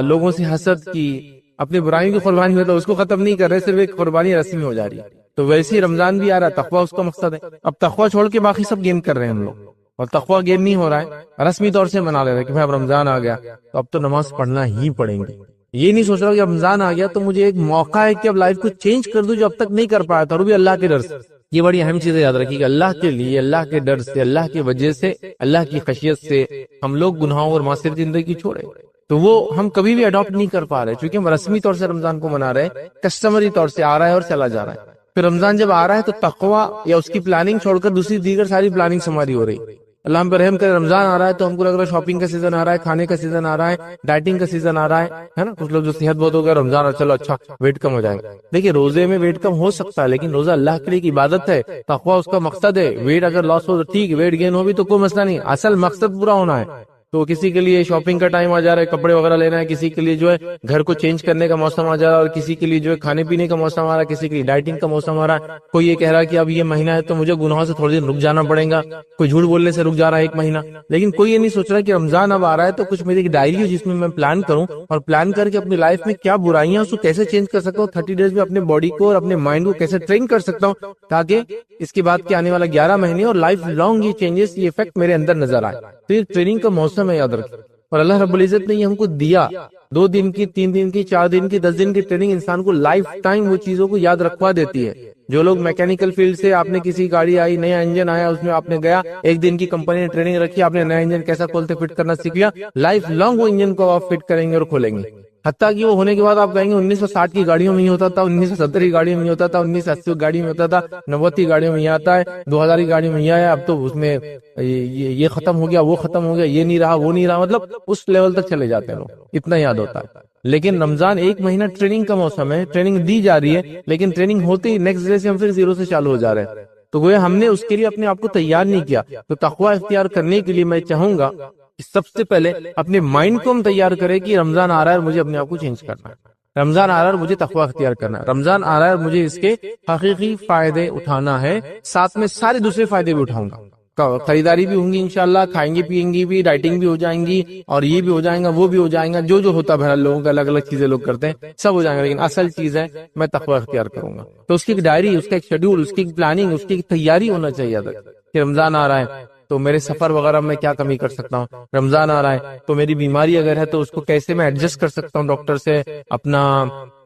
[SPEAKER 1] لوگوں سے حسد کی، اپنے برائیوں کی قربانی ہوتا ہے اس کو ختم نہیں کر رہے، صرف ایک قربانی رسمی ہو جا رہی ہے. تو ویسے ہی رمضان بھی آ رہا ہے، تقویٰ اس کا مقصد ہے. اب تقویٰ چھوڑ کے باقی سب گیم کر رہے ہیں ہم لوگ، اور تقویٰ گیم نہیں ہو رہا ہے، رسمی طور سے منا لے رہے ہیں کہ بھائی اب رمضان آ گیا تو اب تو نماز پڑھنا ہی پڑیں گے. یہ نہیں سوچ رہا کہ رمضان آ گیا تو مجھے ایک موقع ہے کہ اب لائف کو چینج کر دوں جو اب تک نہیں کر پایا تھا، اور بھی اللہ کے ڈر سے. یہ بڑی اہم چیزیں یاد رکھیے کہ اللہ کے لیے، اللہ کے ڈر سے، اللہ کی وجہ سے، اللہ کی خشیت سے ہم لوگ گناہوں اور معصیت کی زندگی چھوڑے. تو وہ ہم کبھی بھی اڈاپٹ نہیں کر پا رہے، چونکہ ہم رسمی طور سے رمضان کو منا رہے، کسٹمری طور سے آ رہا ہے اور چلا جا رہا ہے. پھر رمضان جب آ رہا ہے تو تقویٰ یا اس کی پلاننگ چھوڑ کر دوسری دیگر ساری پلاننگ ہماری ہو رہی. اللہ ہم پر رحم کرے، رمضان آ رہا ہے تو ہم کو لگ رہا ہے شاپنگ کا سیزن آ رہا ہے، کھانے کا سیزن آ رہا ہے، ڈائٹنگ کا سیزن آ رہا ہے نا. کچھ لوگ جو صحت بہت ہو گیا رمضان آ چلو اچھا ویٹ کم ہو جائے گا. دیکھیے روزے میں ویٹ کم ہو سکتا ہے، لیکن روزہ اللہ کے لیے کی عبادت ہے، تقویٰ اس کا مقصد ہے. ویٹ اگر لاس ہو تو ٹھیک، ویٹ گین ہو بھی تو کوئی مسئلہ نہیں، اصل مقصد پورا ہونا ہے. تو کسی کے لیے شاپنگ کا ٹائم آ جا رہا ہے، کپڑے وغیرہ لینا ہے، کسی کے لیے جو ہے گھر کو چینج کرنے کا موسم آ جا رہا ہے، اور کسی کے لیے جو ہے کھانے پینے کا موسم آ رہا ہے، کسی کے لیے ڈائٹنگ کا موسم آ رہا ہے. کوئی یہ کہہ رہا ہے کہ اب یہ مہینہ ہے تو مجھے گناہوں سے تھوڑے دن رک جانا پڑے گا، کوئی جھوٹ بولنے سے رک جا رہا ہے 1 مہینہ. لیکن کوئی یہ نہیں سوچ رہا کہ رمضان اب آ رہا ہے تو کچھ میری ایک ڈائری ہو جس میں میں پلان کروں، اور پلان کر کے اپنی لائف میں کیا برائیاں اس کو کیسے چینج کر سکتا ہوں، 30 ڈیز میں اپنے باڈی کو اور اپنے مائنڈ کو کیسے ٹرین کر سکتا ہوں تاکہ اس کے بعد کے آنے والا 11 مہینے اور لائف لانگ یہ چینجز، یہ افیکٹ میرے اندر نظر آئے. تو یہ ٹریننگ کا موسم ہے، یاد رکھیں. اور اللہ رب العزت نے یہ ہم کو دیا 2 دن کی، 3 دن کی، 4 دن کی، 10 دن کی ٹریننگ انسان کو لائف ٹائم وہ چیزوں کو یاد رکھوا دیتی ہے. جو لوگ میکینیکل فیلڈ سے، آپ نے کسی گاڑی آئی، نیا انجن آیا، اس میں آپ نے گیا 1 دن کی کمپنی نے ٹریننگ رکھی، آپ نے نیا انجن کیسا کھولتے فٹ کرنا سیکھ لیا، لائف لانگ وہ انجن کو آپ فٹ کریں گے اور کھولیں گے. حتیٰ کہ وہ ہونے کے بعد آپ کہیں گے 1960 کی گاڑیوں میں یہ ہوتا تھا، 1970 کی گاڑیوں میں یہ ہوتا تھا، 1980 کی گاڑی میں ہوتا تھا، 90 کی گاڑیوں میں یہ آتا ہے، 2000 کی گاڑی میں یہ آیا، اب تو اس میں یہ ختم ہو گیا، وہ ختم ہو گیا، یہ نہیں رہا، وہ نہیں رہا. مطلب اس لیول تک چلے جاتے ہیں لوگ، اتنا یاد ہوتا ہے. لیکن رمضان 1 مہینہ ٹریننگ کا موسم ہے، ٹریننگ دی جا رہی ہے، لیکن ٹریننگ ہوتے ہی نیکسٹ ڈے سے ہم پھر 0 سے چالو ہو جا رہے ہیں. تو گویا ہم نے اس کے لیے اپنے آپ کو تیار نہیں کیا. تو تقوی اختیار کرنے کے لیے میں چاہوں گا کہ سب سے پہلے اپنے مائنڈ کو ہم تیار کریں کہ رمضان آ رہا ہے اور مجھے اپنے آپ کو چینج کرنا ہے، رمضان آ رہا ہے اور مجھے تقوی اختیار کرنا ہے، رمضان آ رہا ہے اور مجھے اس کے حقیقی فائدے اٹھانا ہے، ساتھ میں سارے دوسرے فائدے بھی اٹھاؤں گا. خریداری بھی ہوں گی انشاءاللہ، کھائیں گے پیئیں گے بھی، ڈائٹنگ بھی ہو جائیں گی، اور یہ بھی ہو جائیں گا، وہ بھی ہو جائیں گا، جو ہوتا ہے لوگوں کا، الگ الگ چیزیں لوگ کرتے ہیں، سب ہو جائیں گا. لیکن اصل چیز ہے میں تقوی اختیار کروں گا. تو اس کی ایک ڈائری، اس کا ایک شیڈول، اس کی ایک پلاننگ، اس کی ایک تیاری ہونا چاہیے کہ رمضان آ رہا ہے تو میرے سفر وغیرہ میں کیا کمی کر سکتا ہوں، رمضان آ رہا ہے تو میری بیماری اگر ہے تو اس کو کیسے میں ایڈجسٹ کر سکتا ہوں ڈاکٹر سے، اپنا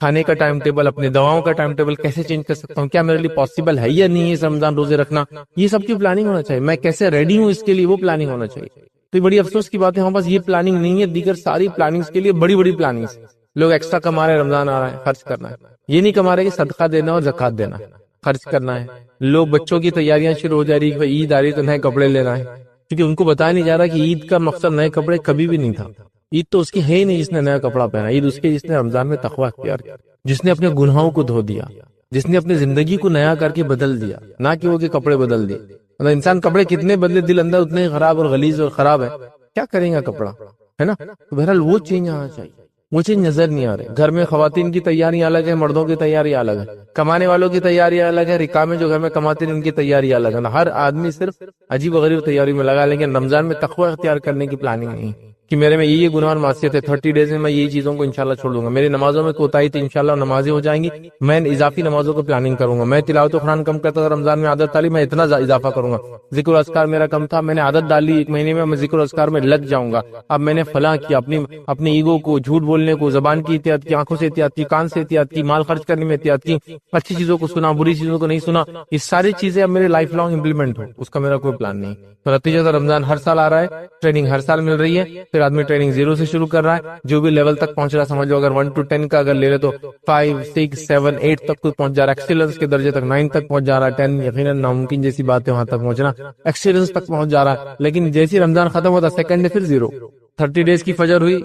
[SPEAKER 1] کھانے کا ٹائم ٹیبل، اپنے دواؤں کا ٹائم ٹیبل کیسے چینج کر سکتا ہوں، کیا میرے لیے پاسبل ہے یا نہیں ہے رمضان روزے رکھنا، یہ سب کی پلاننگ ہونا چاہیے. میں کیسے ریڈی ہوں اس کے لیے، وہ پلاننگ ہونا چاہیے. تو یہ بڑی افسوس کی بات ہے ہمارے پاس یہ پلاننگ نہیں ہے. دیگر ساری پلاننگز کے لیے بڑی بڑی پلاننگز، لوگ ایکسٹرا کما رہے ہیں، رمضان آ رہا ہے خرچ کرنا ہے، یہ نہیں کما رہے کہ صدقہ دینا اور زکوٰۃ دینا، خرچ کرنا ہے. لوگ بچوں کی تیاریاں شروع ہو جا رہی کہ عید آ رہی تو نئے کپڑے لینا ہے، کیونکہ ان کو بتایا نہیں جا رہا کہ عید کا مقصد نئے کپڑے کبھی بھی نہیں تھا. عید تو اس کی ہے ہی نہیں جس نے نیا کپڑا پہنا، عید اس کے جس نے رمضان میں تقوی اختیار کیا، جس نے اپنے گناہوں کو دھو دیا، جس نے اپنی زندگی کو نیا کر کے بدل دیا، نہ کہ وہ کہ کپڑے بدل دیے. مطلب انسان کپڑے کتنے بدلے، دل اندر اتنے خراب اور غلیظ اور خراب ہے، کیا کریں گا کپڑا، ہے نا. تو بہرحال وہ چینج آنا چاہیے، وہ چیز نظر نہیں آ رہے. گھر میں خواتین کی تیاریاں الگ ہے، مردوں کی تیاریاں الگ ہے، کمانے والوں کی تیاریاں الگ ہے، رکا میں جو گھر میں کماتے ہیں ان کی تیاریاں الگ ہے. ہر آدمی صرف عجیب و غریب تیاری میں لگا، لیکن رمضان میں تقوی اختیار کرنے کی پلاننگ نہیں کہ میرے میں یہ گناہ اور معصیت ہے، 30 ڈیز میں میں یہ چیزوں کو انشاءاللہ چھوڑ دوں گا. میری نمازوں میں کوتاہی تو انشاءاللہ نمازیں ہو جائیں گی، میں اضافی نمازوں کو پلاننگ کروں گا. میں تلاوت قرآن کم کرتا تھا رمضان میں، عادت ڈالی میں اتنا اضافہ کروں گا. ذکر و اذکار میرا کم تھا، میں نے عادت ڈالی 1 مہینے میں ذکر و اذکار میں لگ جاؤں گا. اب میں نے فلاں کیا، اپنے ایگو کو، جھوٹ بولنے کو، زبان کی احتیاط کی، آنکھوں سے احتیاط کی، کان سے احتیاط کی، مال خرچ کرنے میں احتیاط کی، اچھی چیزوں کو سنا، بری چیزوں کو نہیں سنا. یہ ساری چیزیں اب میرے لائف لانگ امپلیمنٹ ہو، اس کا میرا کوئی پلان نہیں. تو نتیجہ رمضان ہر سال آ رہا ہے، ٹریننگ ہر سال مل رہی ہے، پھر آدمی ٹریننگ 0 سے شروع کر رہا ہے، جو بھی لیول تک پہنچ رہا ہے سمجھ لو، اگر 1 to 10 کا اگر لے لے تو 5 6 7 8 تک پہنچ جا رہا ہے، ایکسیلنس کے درجے تک 9 تک پہنچ جا رہا ہے. 10 یقیناً ناممکن جیسی بات ہے وہاں تک پہنچنا، ایکسیلنس تک پہنچ جا رہا ہے. لیکن جیسی رمضان ختم ہوتا سیکنڈ پھر 0. 30 ڈیز کی فجر ہوئی،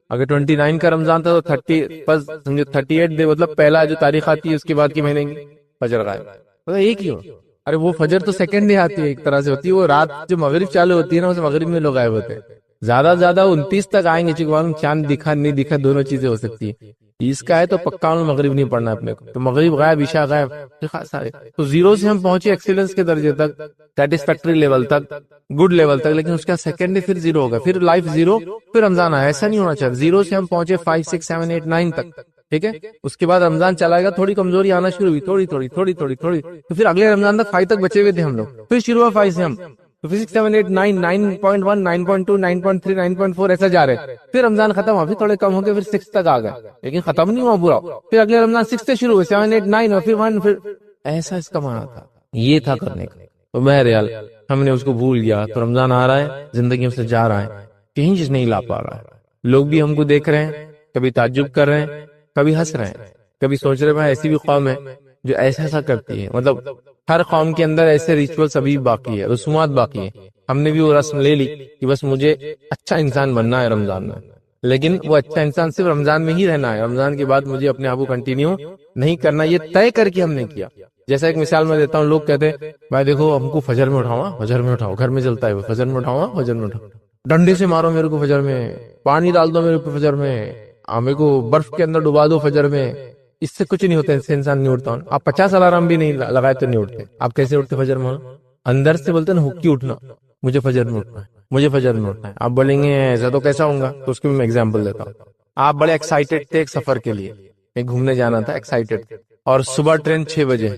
[SPEAKER 1] اگر 29 کا رمضان تھا تو 30 بس سمجھو 38 ڈے، مطلب پہلا جو تاریخ آتی ہے اس کے بعد کی مہینے کی فجر غائب. مطلب ایک ہی ہو، ارے وہ فجر تو سیکنڈ ڈے آتی ہے، ایک طرح سے ہوتی ہے، وہ رات جو مغرب چالو ہوتی ہے نا، اس مغرب میں لوگ غائب ہوتے ہیں. زیادہ سے زیادہ 29 تک آئیں گے، چونکہ چاند دکھا نہیں دکھا دونوں چیزیں ہو سکتی ہے. اس کا ہے تو پکا مغرب نہیں پڑھنا اپنے کو، تو مغرب غائب، عشاء غائب، تو 0 سے ہم پہنچے ایکسیلنس کے درجے تک، سیٹسفیکٹری لیول تک، گڈ لیول تک. لیکن اس کا سیکنڈ ڈے پھر 0 ہوگا، پھر لائف 0، پھر رمضان آیا. ایسا نہیں ہونا چاہیے. 0 سے ہم پہنچے 5 6 7 8 9 تک، ٹھیک ہے. اس کے بعد رمضان چلا گا، تھوڑی کمزوری آنا شروع ہوئی، تھوڑی تھوڑی تھوڑی تھوڑی تھوڑی، تو پھر اگلے رمضان تک 5 تک بچے ہوئے تھے ہم لوگ، پھر شروع ہوا 5 سے ہم، تو 6 7 8 9 9.1 9.2 9.3 9.4 ایسا جا رہے. پھر رمضان ختم ہوا، پھر تھوڑے کم ہو گئے، پھر 6 تک آ گئے، لیکن ختم نہیں ہوا پورا. پھر اگلے رمضان 6 سے شروع ہوئے، 7 8 9 اور پھر 1، پھر ایسا اس کا معنی تھا، یہ تھا کرنے کا. تو بہرحال ہم نے اس کو بھول گیا. تو رمضان آ رہا ہے، زندگی میں سے جا رہا ہے، کہیں چیز نہیں لا پا رہا ہے. لوگ بھی ہم کو دیکھ رہے ہیں، کبھی تعجب کر رہے ہیں، کبھی ہنس رہے ہیں، کبھی سوچ رہے ہیں ایسی بھی قوم ہے جو ایسا کرتی ہے. مطلب ہر قوم کے اندر ایسے ریچولز ابھی باقی ہے، رسومات باقی ہیں. ہم نے بھی وہ رسم لے لی کہ بس مجھے اچھا انسان بننا ہے رمضان میں، لیکن وہ اچھا انسان صرف رمضان میں ہی رہنا ہے، رمضان کے بعد مجھے اپنے آپ کو کنٹینیو نہیں کرنا. یہ طے کر کے ہم نے کیا. جیسا ایک مثال میں دیتا ہوں، لوگ کہتے ہیں بھائی دیکھو ہم کو فجر میں اٹھاؤ، فجر میں اٹھاؤ، گھر میں چلتا ہے وہ، فجر میں اٹھاؤ، فجر میں اٹھاؤ. ڈنڈے سے مارو میرے کو فجر میں، پانی ڈال دو میرے کو فجر میں، میرے کو برف کے اندر ڈبا دو فجر میں، اس سے کچھ نہیں ہوتا، اس سے انسان نہیں اٹھتا. آپ 50 الارم بھی نہیں لگائے تو نہیں اٹھتے. آپ کیسے اٹھتے فجر میں؟ اندر سے بولتے نا حکی اٹھنا، مجھے فجر میں اٹھنا ہے، مجھے فجر میں اٹھنا ہے. آپ بولیں گے ایسا تو کیسا ہوں گا، تو اس کی میں ایگزامپل دیتا ہوں. آپ بڑے ایکسائٹیڈ تھے ایک سفر کے لیے، ایک گھومنے جانا تھا، ایکسائٹیڈ تھے، اور صبح ٹرین 6 بجے،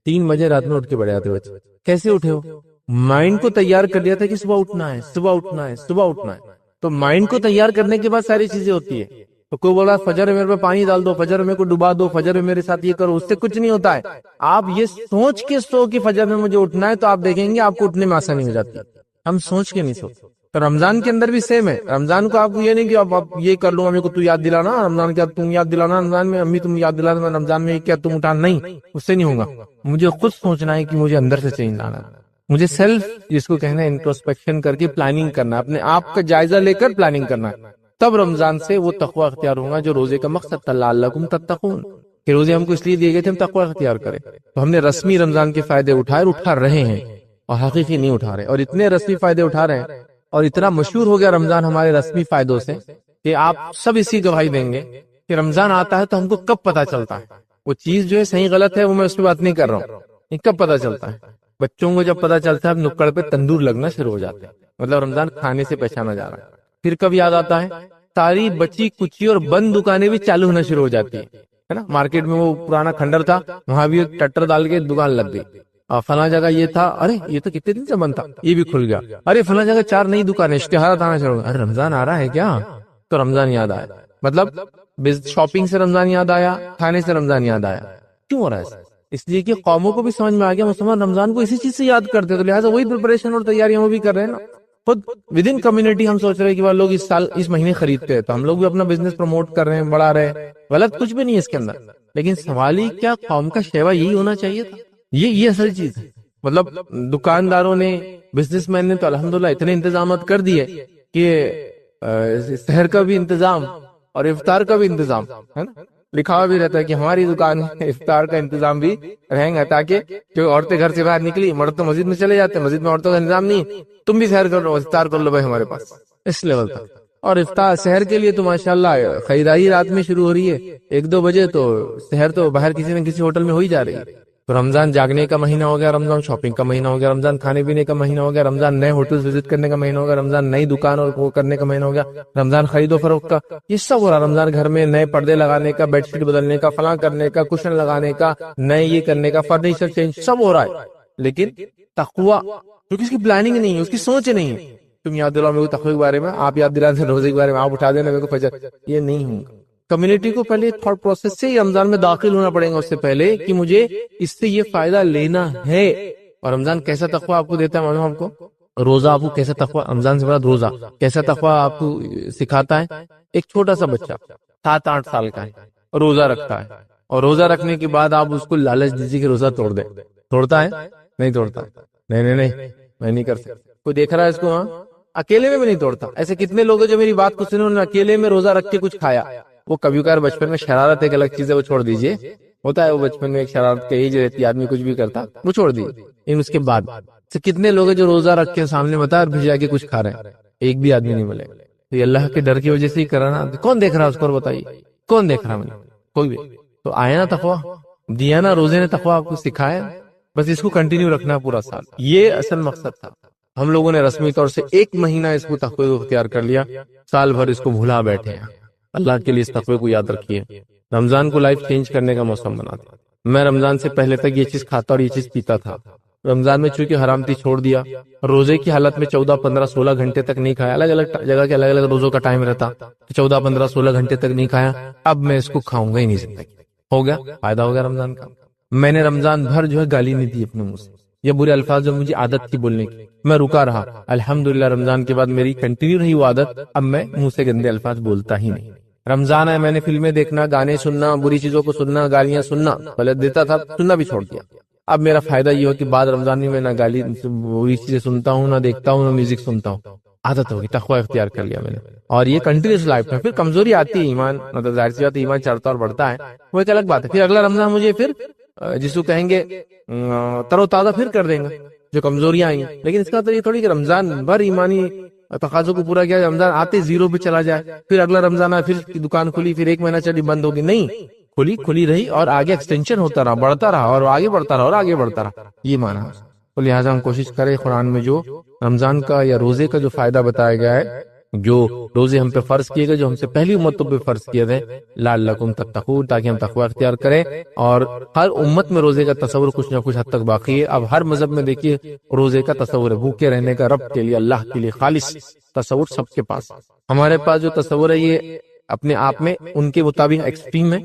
[SPEAKER 1] 3 بجے رات میں اٹھ کے بیٹھ جاتے بچے. کیسے اٹھے ہو؟ مائنڈ کو تیار کر لیا تھا کہ صبح اٹھنا ہے، صبح اٹھنا ہے، صبح اٹھنا ہے. تو مائنڈ کو تیار کرنے کے بعد ساری چیزیں ہوتی ہے. تو کوئی بولا فجر میں میرے پہ پانی ڈال دو، فجر میں کو ڈبا دو، فجر میں میرے ساتھ یہ کرو، اس سے کچھ نہیں ہوتا ہے. آپ یہ سوچ کے سو کہ فجر میں مجھے اٹھنا ہے، تو آپ دیکھیں گے آپ کو اٹھنے میں آسانی ہو جاتی ہے. ہم سوچ کے نہیں سوچتے. تو رمضان کے اندر بھی سیم ہے. رمضان کو آپ کو یہ نہیں کہ آپ یہ کر لو، امی کو تو یاد دلانا رمضان کیا، تم یاد دلانا رمضان میں، امی تم یاد دلانا رمضان میں کیا تم اٹھا، نہیں، اس سے نہیں ہوگا. مجھے خود سوچنا ہے کہ مجھے اندر سے چینج لانا ہے. مجھے سیلف جس کو کہنا ہے انٹروسپیکشن کر کے پلاننگ کرنا، اپنے آپ کا جائزہ لے کر پلاننگ کرنا. تب رمضان سے وہ تقوی اختیار ہوگا جو روزے کا مقصد تھا، لعلکم تتقون، کہ روزے ہم کو اس لیے دیے گئے تھے ہم تقوی اختیار کریں. تو ہم نے رسمی رمضان کے فائدے اٹھائے اور اٹھا رہے ہیں، اور حقیقی نہیں اٹھا رہے. اور اتنے رسمی فائدے اٹھا رہے ہیں، اور اتنا مشہور ہو گیا رمضان ہمارے رسمی فائدوں سے کہ آپ سب اسی گواہی دیں گے کہ رمضان آتا ہے تو ہم کو کب پتا چلتا ہے. وہ چیز جو ہے صحیح غلط ہے وہ میں اس پہ بات نہیں کر رہا ہوں، یہ کب پتا چلتا ہے. بچوں کو جب پتا چلتا ہے اب نکڑ پہ تندور لگنا شروع ہو جاتے ہیں، مطلب رمضان کھانے سے پہچانا جا رہا ہے. پھر کب یاد آتا ہے؟ ساری بچی کچی اور بند دکانیں بھی چالو ہونا شروع ہو جاتی ہے نا. مارکیٹ میں وہ پرانا کھنڈر تھا، وہاں بھی ایک ٹٹر ڈال کے دکان لگ گئی. فلاں جگہ یہ تھا، ارے یہ تو کتنے دن سے بند تھا، یہ بھی کھل گیا. ارے فلاں جگہ 4 نئی دکانیں، اشتہارات آنا شروع ہو گئے. ارے رمضان آ رہا ہے کیا، تو رمضان یاد آیا. مطلب شاپنگ سے رمضان یاد آیا، کھانے سے رمضان یاد آیا. کیوں ہو رہا ہے؟ اس لیے کہ قوموں کو بھی سمجھ میں آ گیا مسلمان رمضان کو اسی چیز سے یاد کرتے، تو لہٰذا وہی پریپریشن اور تیاریاں وہ بھی کر رہے ہیں نا. خود ود ان کمیونٹی ہم سوچ رہے ہیں کہ وہ لوگ اس سال اس مہینے خریدتے ہیں، تو ہم لوگ بھی اپنا بزنس پروموٹ کر رہے ہیں، بڑھا رہے ہیں. غلط کچھ بھی نہیں ہے اس کے اندر، لیکن سوال ہی کیا قوم کا شیوا یہی ہونا چاہیے تھا. یہ اصل چیز ہے. مطلب دکانداروں نے، بزنس مین نے تو الحمدللہ اتنے انتظامات کر دیے کہ سحر کا بھی انتظام اور افطار کا بھی انتظام ہے نا. لکھا ہوا بھی رہتا ہے کہ ہماری دکان میں افطار کا انتظام بھی رہیں گا، تاکہ جو عورتیں گھر سے باہر نکلی، مرد تو مسجد میں چلے جاتے ہیں، مسجد میں عورتوں کا انتظام نہیں، تم بھی سحر کر لو، افطار کر لو بھائی ہمارے پاس، اس لیول تک. اور افطار سحر کے لیے تو ماشاءاللہ خریداری رات میں شروع ہو رہی ہے، 1-2 بجے تو سحر تو باہر کسی نہ کسی ہوٹل میں ہو ہی جا رہی ہے. تو رمضان جاگنے کا مہینہ ہو گیا، رمضان شاپنگ کا مہینہ ہو گیا، رمضان کھانے پینے کا مہینہ ہو گیا، رمضان نئے ہوٹل وزٹ کرنے کا مہینہ ہو گیا، رمضان نئی دکان اور وہ کرنے کا مہینہ ہو گیا، رمضان خرید و فروخت کا، یہ سب ہو رہا. رمضان گھر میں نئے پردے لگانے کا، بیڈ شیٹ بدلنے کا، فلاں کرنے کا، کشن لگانے کا، نئے یہ کرنے کا، فرنیچر چینج، سب ہو رہا ہے. لیکن تقوی کیونکہ اس کی پلاننگ نہیں ہے، اس کی سوچ نہیں ہے. تم یاد دلاؤ میرے کو تقوی کے بارے میں، آپ یاد دلانے روزے کے بارے میں، آپ اٹھا دینا میرے کو فجر، یہ نہیں ہوں. کمیونٹی کو پہلے تھاٹ پروسیس سے رمضان میں داخل ہونا پڑے گا اس سے پہلے کہ مجھے اس سے یہ فائدہ لینا ہے. اور رمضان کیسا تقوی آپ کو دیتا ہے معلوم آپ کو؟ روزہ آپ کو کیسا تقوی، رمضان سے بعد روزہ کیسا تقوی آپ کو سکھاتا ہے. ایک چھوٹا سا بچہ 7-8 سال کا ہے، روزہ رکھتا ہے، اور روزہ رکھنے کے بعد آپ اس کو لالچ دیجیے کہ روزہ توڑ دے. توڑتا ہے؟ نہیں توڑتا. نہیں میں نہیں کر سکتا. کوئی دیکھ رہا ہے اس کو؟ ہاں، اکیلے میں بھی نہیں توڑتا. ایسے کتنے لوگ ہیں جو میری بات کو سنے، انہوں نے اکیلے میں روزہ رکھ کے کچھ کھایا. وہ کبھی کبھار بچپن میں شرارت ایک الگ چیز ہے، وہ چھوڑ دیجیے. ہوتا ہے وہ بچپن میں ایک شرارت کا ایج رہتی ہے، آدمی کچھ بھی کرتا، وہ چھوڑ دیجیے. اس کے بعد سے کتنے لوگ ہیں جو روزہ رکھ کے سامنے بتا اور بھیجا کے کچھ کھا رہے ہیں، ایک بھی آدمی نہیں ملے. تو یہ اللہ کے ڈر کی وجہ سے ہی کرا نا. کون دیکھ رہا اس کو؟ بتائیے کون دیکھ رہا؟ مجھے کوئی بھی. تو آیا نا تقوی، دیا نا روزے نے تقوی آپ کو سکھایا. بس اس کو کنٹینیو رکھنا پورا سال، یہ اصل مقصد تھا. ہم لوگوں نے رسمی طور سے 1 مہینہ اس کو تقوی اختیار کر لیا، سال بھر اس کو بھولا بیٹھے ہیں. اللہ کے لیے اس تقوی کو یاد رکھیے. رمضان کو لائف چینج کرنے کا موسم بنا دیا. میں رمضان سے پہلے تک یہ چیز کھاتا اور یہ چیز پیتا تھا. رمضان میں چونکہ حرامتی چھوڑ دیا، روزے کی حالت میں 14 15 16 گھنٹے تک نہیں کھایا. الگ الگ جگہ کے الگ الگ روزوں کا ٹائم رہتا، 14 15 16 گھنٹے تک نہیں کھایا. اب میں اس کو کھاؤں گا ہی نہیں زندگی. ہو گیا فائدہ ہو گیا رمضان کا. میں نے رمضان بھر جو ہے گالی نہیں دی اپنے منہ سے، یہ برے الفاظ جو مجھے عادت تھی بولنے کی، میں رکا رہا. الحمدللہ رمضان کے بعد میری کنٹینیو رہی وہ عادت. اب میں منہ سے گندے الفاظ بولتا ہی نہیں. رمضان ہے، میں نے فلمیں دیکھنا، گانے سننا، بری چیزوں کو سننا، گالیاں سننا غلط دیتا تھا، سننا بھی چھوڑ دیا. اب میرا فائدہ یہ ہو کہ بعد رمضان میں نہ گالی بری چیزیں سنتا ہوں، نہ دیکھتا ہوں، نہ میوزک سنتا ہوں. عادت ہوگی، تقوی اختیار کر لیا میں نے. اور یہ کنٹینیوس لائف میں پھر کمزوری آتی ہے، ایمان مطلب ظاہر سی بات ہے، ایمان چڑھتا اور بڑھتا ہے، وہ ایک الگ بات ہے. پھر اگلا رمضان مجھے پھر جس کو کہیں گے تر و تازہ پھر کر دیں گے جو کمزوریاں آئیں. لیکن اس کا تو یہ تھوڑی کہ رمضان بھر ایمانی تقاضوں کو پورا کیا, رمضان آتے زیرو پہ چلا جائے, پھر اگلا رمضان آیا پھر دکان کھلی, پھر ایک مہینہ چلی بند ہوگی, نہیں, کھلی رہی اور آگے ایکسٹینشن ہوتا رہا, بڑھتا رہا اور آگے بڑھتا رہا اور آگے بڑھتا رہا, یہ معنی. تو لہٰذا ہم کوشش کریں قرآن میں جو رمضان کا یا روزے کا جو فائدہ بتایا گیا ہے, جو روزے ہم پہ فرض کیے گئے, جو ہم سے پہلی امتوں پہ فرض کیے تھے, لعلکم تتقون, تاکہ ہم تقوی اختیار کریں. اور ہر امت میں روزے کا تصور کچھ نہ کچھ حد تک باقی ہے. اب ہر مذہب میں دیکھیے روزے کا تصور ہے, بھوکے رہنے کا, رب کے لیے, اللہ کے لیے خالص تصور سب کے پاس. ہمارے پاس جو تصور ہے یہ اپنے آپ میں ان کے مطابق ایکسٹریم ہے,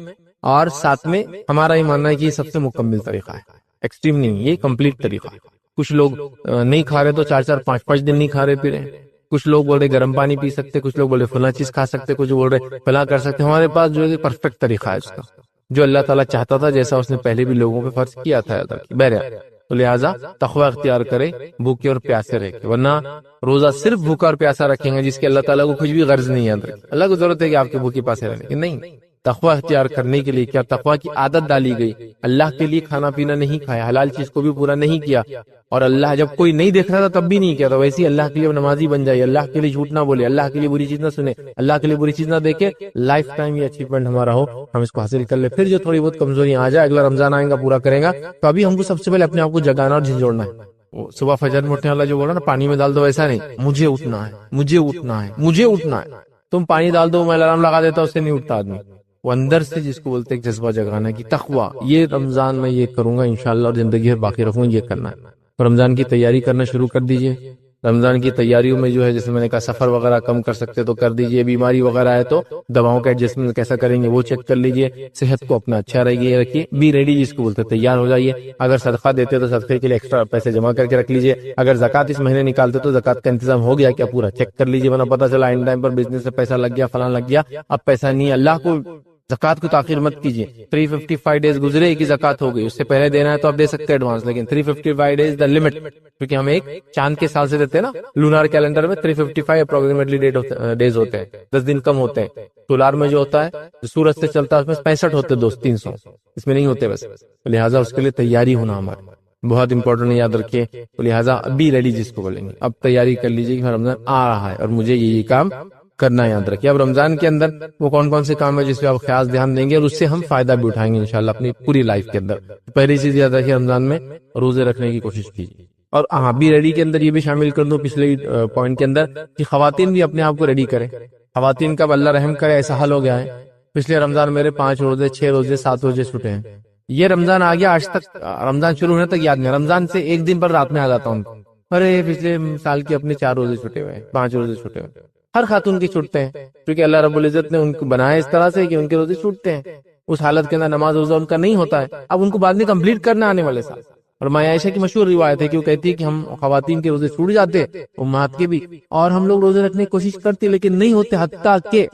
[SPEAKER 1] اور ساتھ میں ہمارا یہ ماننا ہے کہ یہ سب سے مکمل طریقہ ہے, ایکسٹریم نہیں, یہ کمپلیٹ طریقہ ہے. کچھ لوگ نہیں کھا رہے تو 4-4 5-5 دن نہیں کھا رہے پی رہے, کچھ لوگ بول رہے گرم پانی پی سکتے, کچھ لوگ بول رہے فلاں چیز کھا سکتے, کچھ بول رہے فلاں کر سکتے. ہمارے پاس جو ہے پرفیکٹ طریقہ ہے اس کا, جو اللہ تعالیٰ چاہتا تھا, جیسا اس نے پہلے بھی لوگوں پہ فرض کیا تھا. بہرحال تو لہٰذا تقوی اختیار کرے, بھوکے اور پیاسے رہے, ورنہ روزہ صرف بھوکا اور پیاسا رکھیں گے جس کے اللہ تعالیٰ کو کچھ بھی غرض نہیں ہے. اللہ کو ضرورت ہے کہ آپ کے بھوکے پیاسے رہنے کی, نہیں, تقوی اختیار کرنے کے لیے کیا تقوی کی عادت ڈالی گئی, اللہ کے لیے کھانا پینا نہیں کھایا, حلال چیز کو بھی پورا نہیں کیا, اور اللہ جب کوئی نہیں دیکھ رہا تھا تب بھی نہیں کیا, تو ویسے اللہ کے لیے نمازی بن جائے, اللہ کے لیے جھوٹ نہ بولے, اللہ کے لیے بری چیز نہ سنے, اللہ کے لیے بری چیز نہ دیکھے, لائف ٹائم یہ اچیومنٹ ہمارا ہو, ہم اس کو حاصل کر لیں. پھر جو تھوڑی بہت کمزوریاں آ جائے, اگلا رمضان آئے گا پورا کرے گا, تو ابھی ہم کو سب سے پہلے اپنے آپ کو جگانا اور جھنجھوڑنا ہے. صبح فجر میں اٹھنے والا جو بولا نا پانی میں ڈال دو, ویسا نہیں, مجھے اٹھنا ہے, مجھے اٹھنا ہے, مجھے اٹھنا ہے. تم پانی ڈال دو, میں الارم لگا دیتا, اس سے نہیں اٹھتا آدمی. وہ اندر سے جس کو بولتے ہیں جذبہ جگانا کی تقوی, یہ رمضان میں یہ کروں گا انشاءاللہ, اور زندگی بھر باقی رکھوں گا, یہ کرنا ہے. رمضان کی تیاری کرنا شروع کر دیجئے. رمضان کی تیاریوں میں جو ہے جیسے میں نے کہا سفر وغیرہ کم کر سکتے تو کر دیجئے, بیماری وغیرہ ہے تو دواؤں کا ایڈجسٹمنٹ کیسا کریں گے وہ چیک کر لیجئے, صحت کو اپنا اچھا رکھیے, بی ریڈی جس کو بولتے تیار ہو جائیے. اگر صدقہ دیتے تو صدقے کے لیے ایکسٹرا پیسے جمع کر کے رکھ لیجئے, اگر زکوٰۃ اس مہینے نکالتے تو زکوٰۃ کا انتظام ہو گیا کیا پورا چیک کر لیجئے, ورنہ پتہ چلا ان ٹائم پر بزنس سے پیسہ لگ گیا, فلاں لگ گیا, اب پیسہ نہیں. اللہ کو زکوٰۃ کو تاخیر مت کیجیے. 355 ڈیز گزرے کہ زکوٰۃ ہو گئی, اس سے پہلے دینا ہے تو آپ دے سکتے ایڈوانس, لیکن 355 ڈیز دا لمٹ, کیونکہ ہم ایک چاند کے سال سے دیتے ہیں نا, لونار کیلنڈر میں 355 اپروکسیمیٹلی ڈیز ہوتے ہیں, 10 دن کم ہوتے ہیں. سولار میں جو ہوتا ہے جو سورج سے چلتا ہے اس میں 65 ہوتے, 300 اس میں نہیں ہوتے بس. لہٰذا اس کے لیے تیاری ہونا ہمارا بہت امپورٹنٹ, یاد رکھیے. تو لہٰذا ابھی ریڈی جس کو بولیں گے, اب تیاری کر لیجیے کہ رمضان آ رہا ہے اور مجھے یہ کام کرنا, یاد رکھیے. اب رمضان کے اندر وہ کون سے کام ہے جس پہ آپ خاص دھیان دیں گے اور اس سے ہم فائدہ بھی اٹھائیں گے انشاءاللہ اپنی پوری لائف کے اندر. پہلی چیز یاد رکھیے, رمضان میں روزے رکھنے کی کوشش کیجیے. اور ہاں بھی ریڈی کے اندر یہ بھی شامل کر دوں پچھلے پوائنٹ کے اندر کہ خواتین بھی اپنے آپ کو ریڈی کریں. خواتین کا اللہ رحم کرے ایسا حال ہو گیا ہے, پچھلے رمضان میرے 5 روزے 6 روزے 7 روزے چھوٹے ہیں. یہ رمضان آ گیا, آج تک رمضان شروع ہونے تک یاد نہیں, رمضان سے ایک دن پر رات میں آ جاتا ہوں, ارے پچھلے سال کی اپنے 4 روزے چھوٹے ہوئے, 5 روزے چھوٹے ہوئے. ہر خاتون کی چھوٹتے ہیں, کیونکہ اللہ رب العزت نے ان کو بنایا اس طرح سے کہ ان کے روزے چھوٹتے ہیں. اس حالت کے اندر نماز روزہ ان کا نہیں ہوتا ہے, اب ان کو بعد میں کمپلیٹ کرنا آنے والے سال. اور ماں عائشہ کی مشہور روایت ہے کہ وہ کہتی ہے کہ ہم خواتین کے روزے چھوٹ جاتے, امہات کے بھی, اور ہم لوگ روزے رکھنے کی کوشش کرتے لیکن نہیں ہوتے, حتیٰ کہ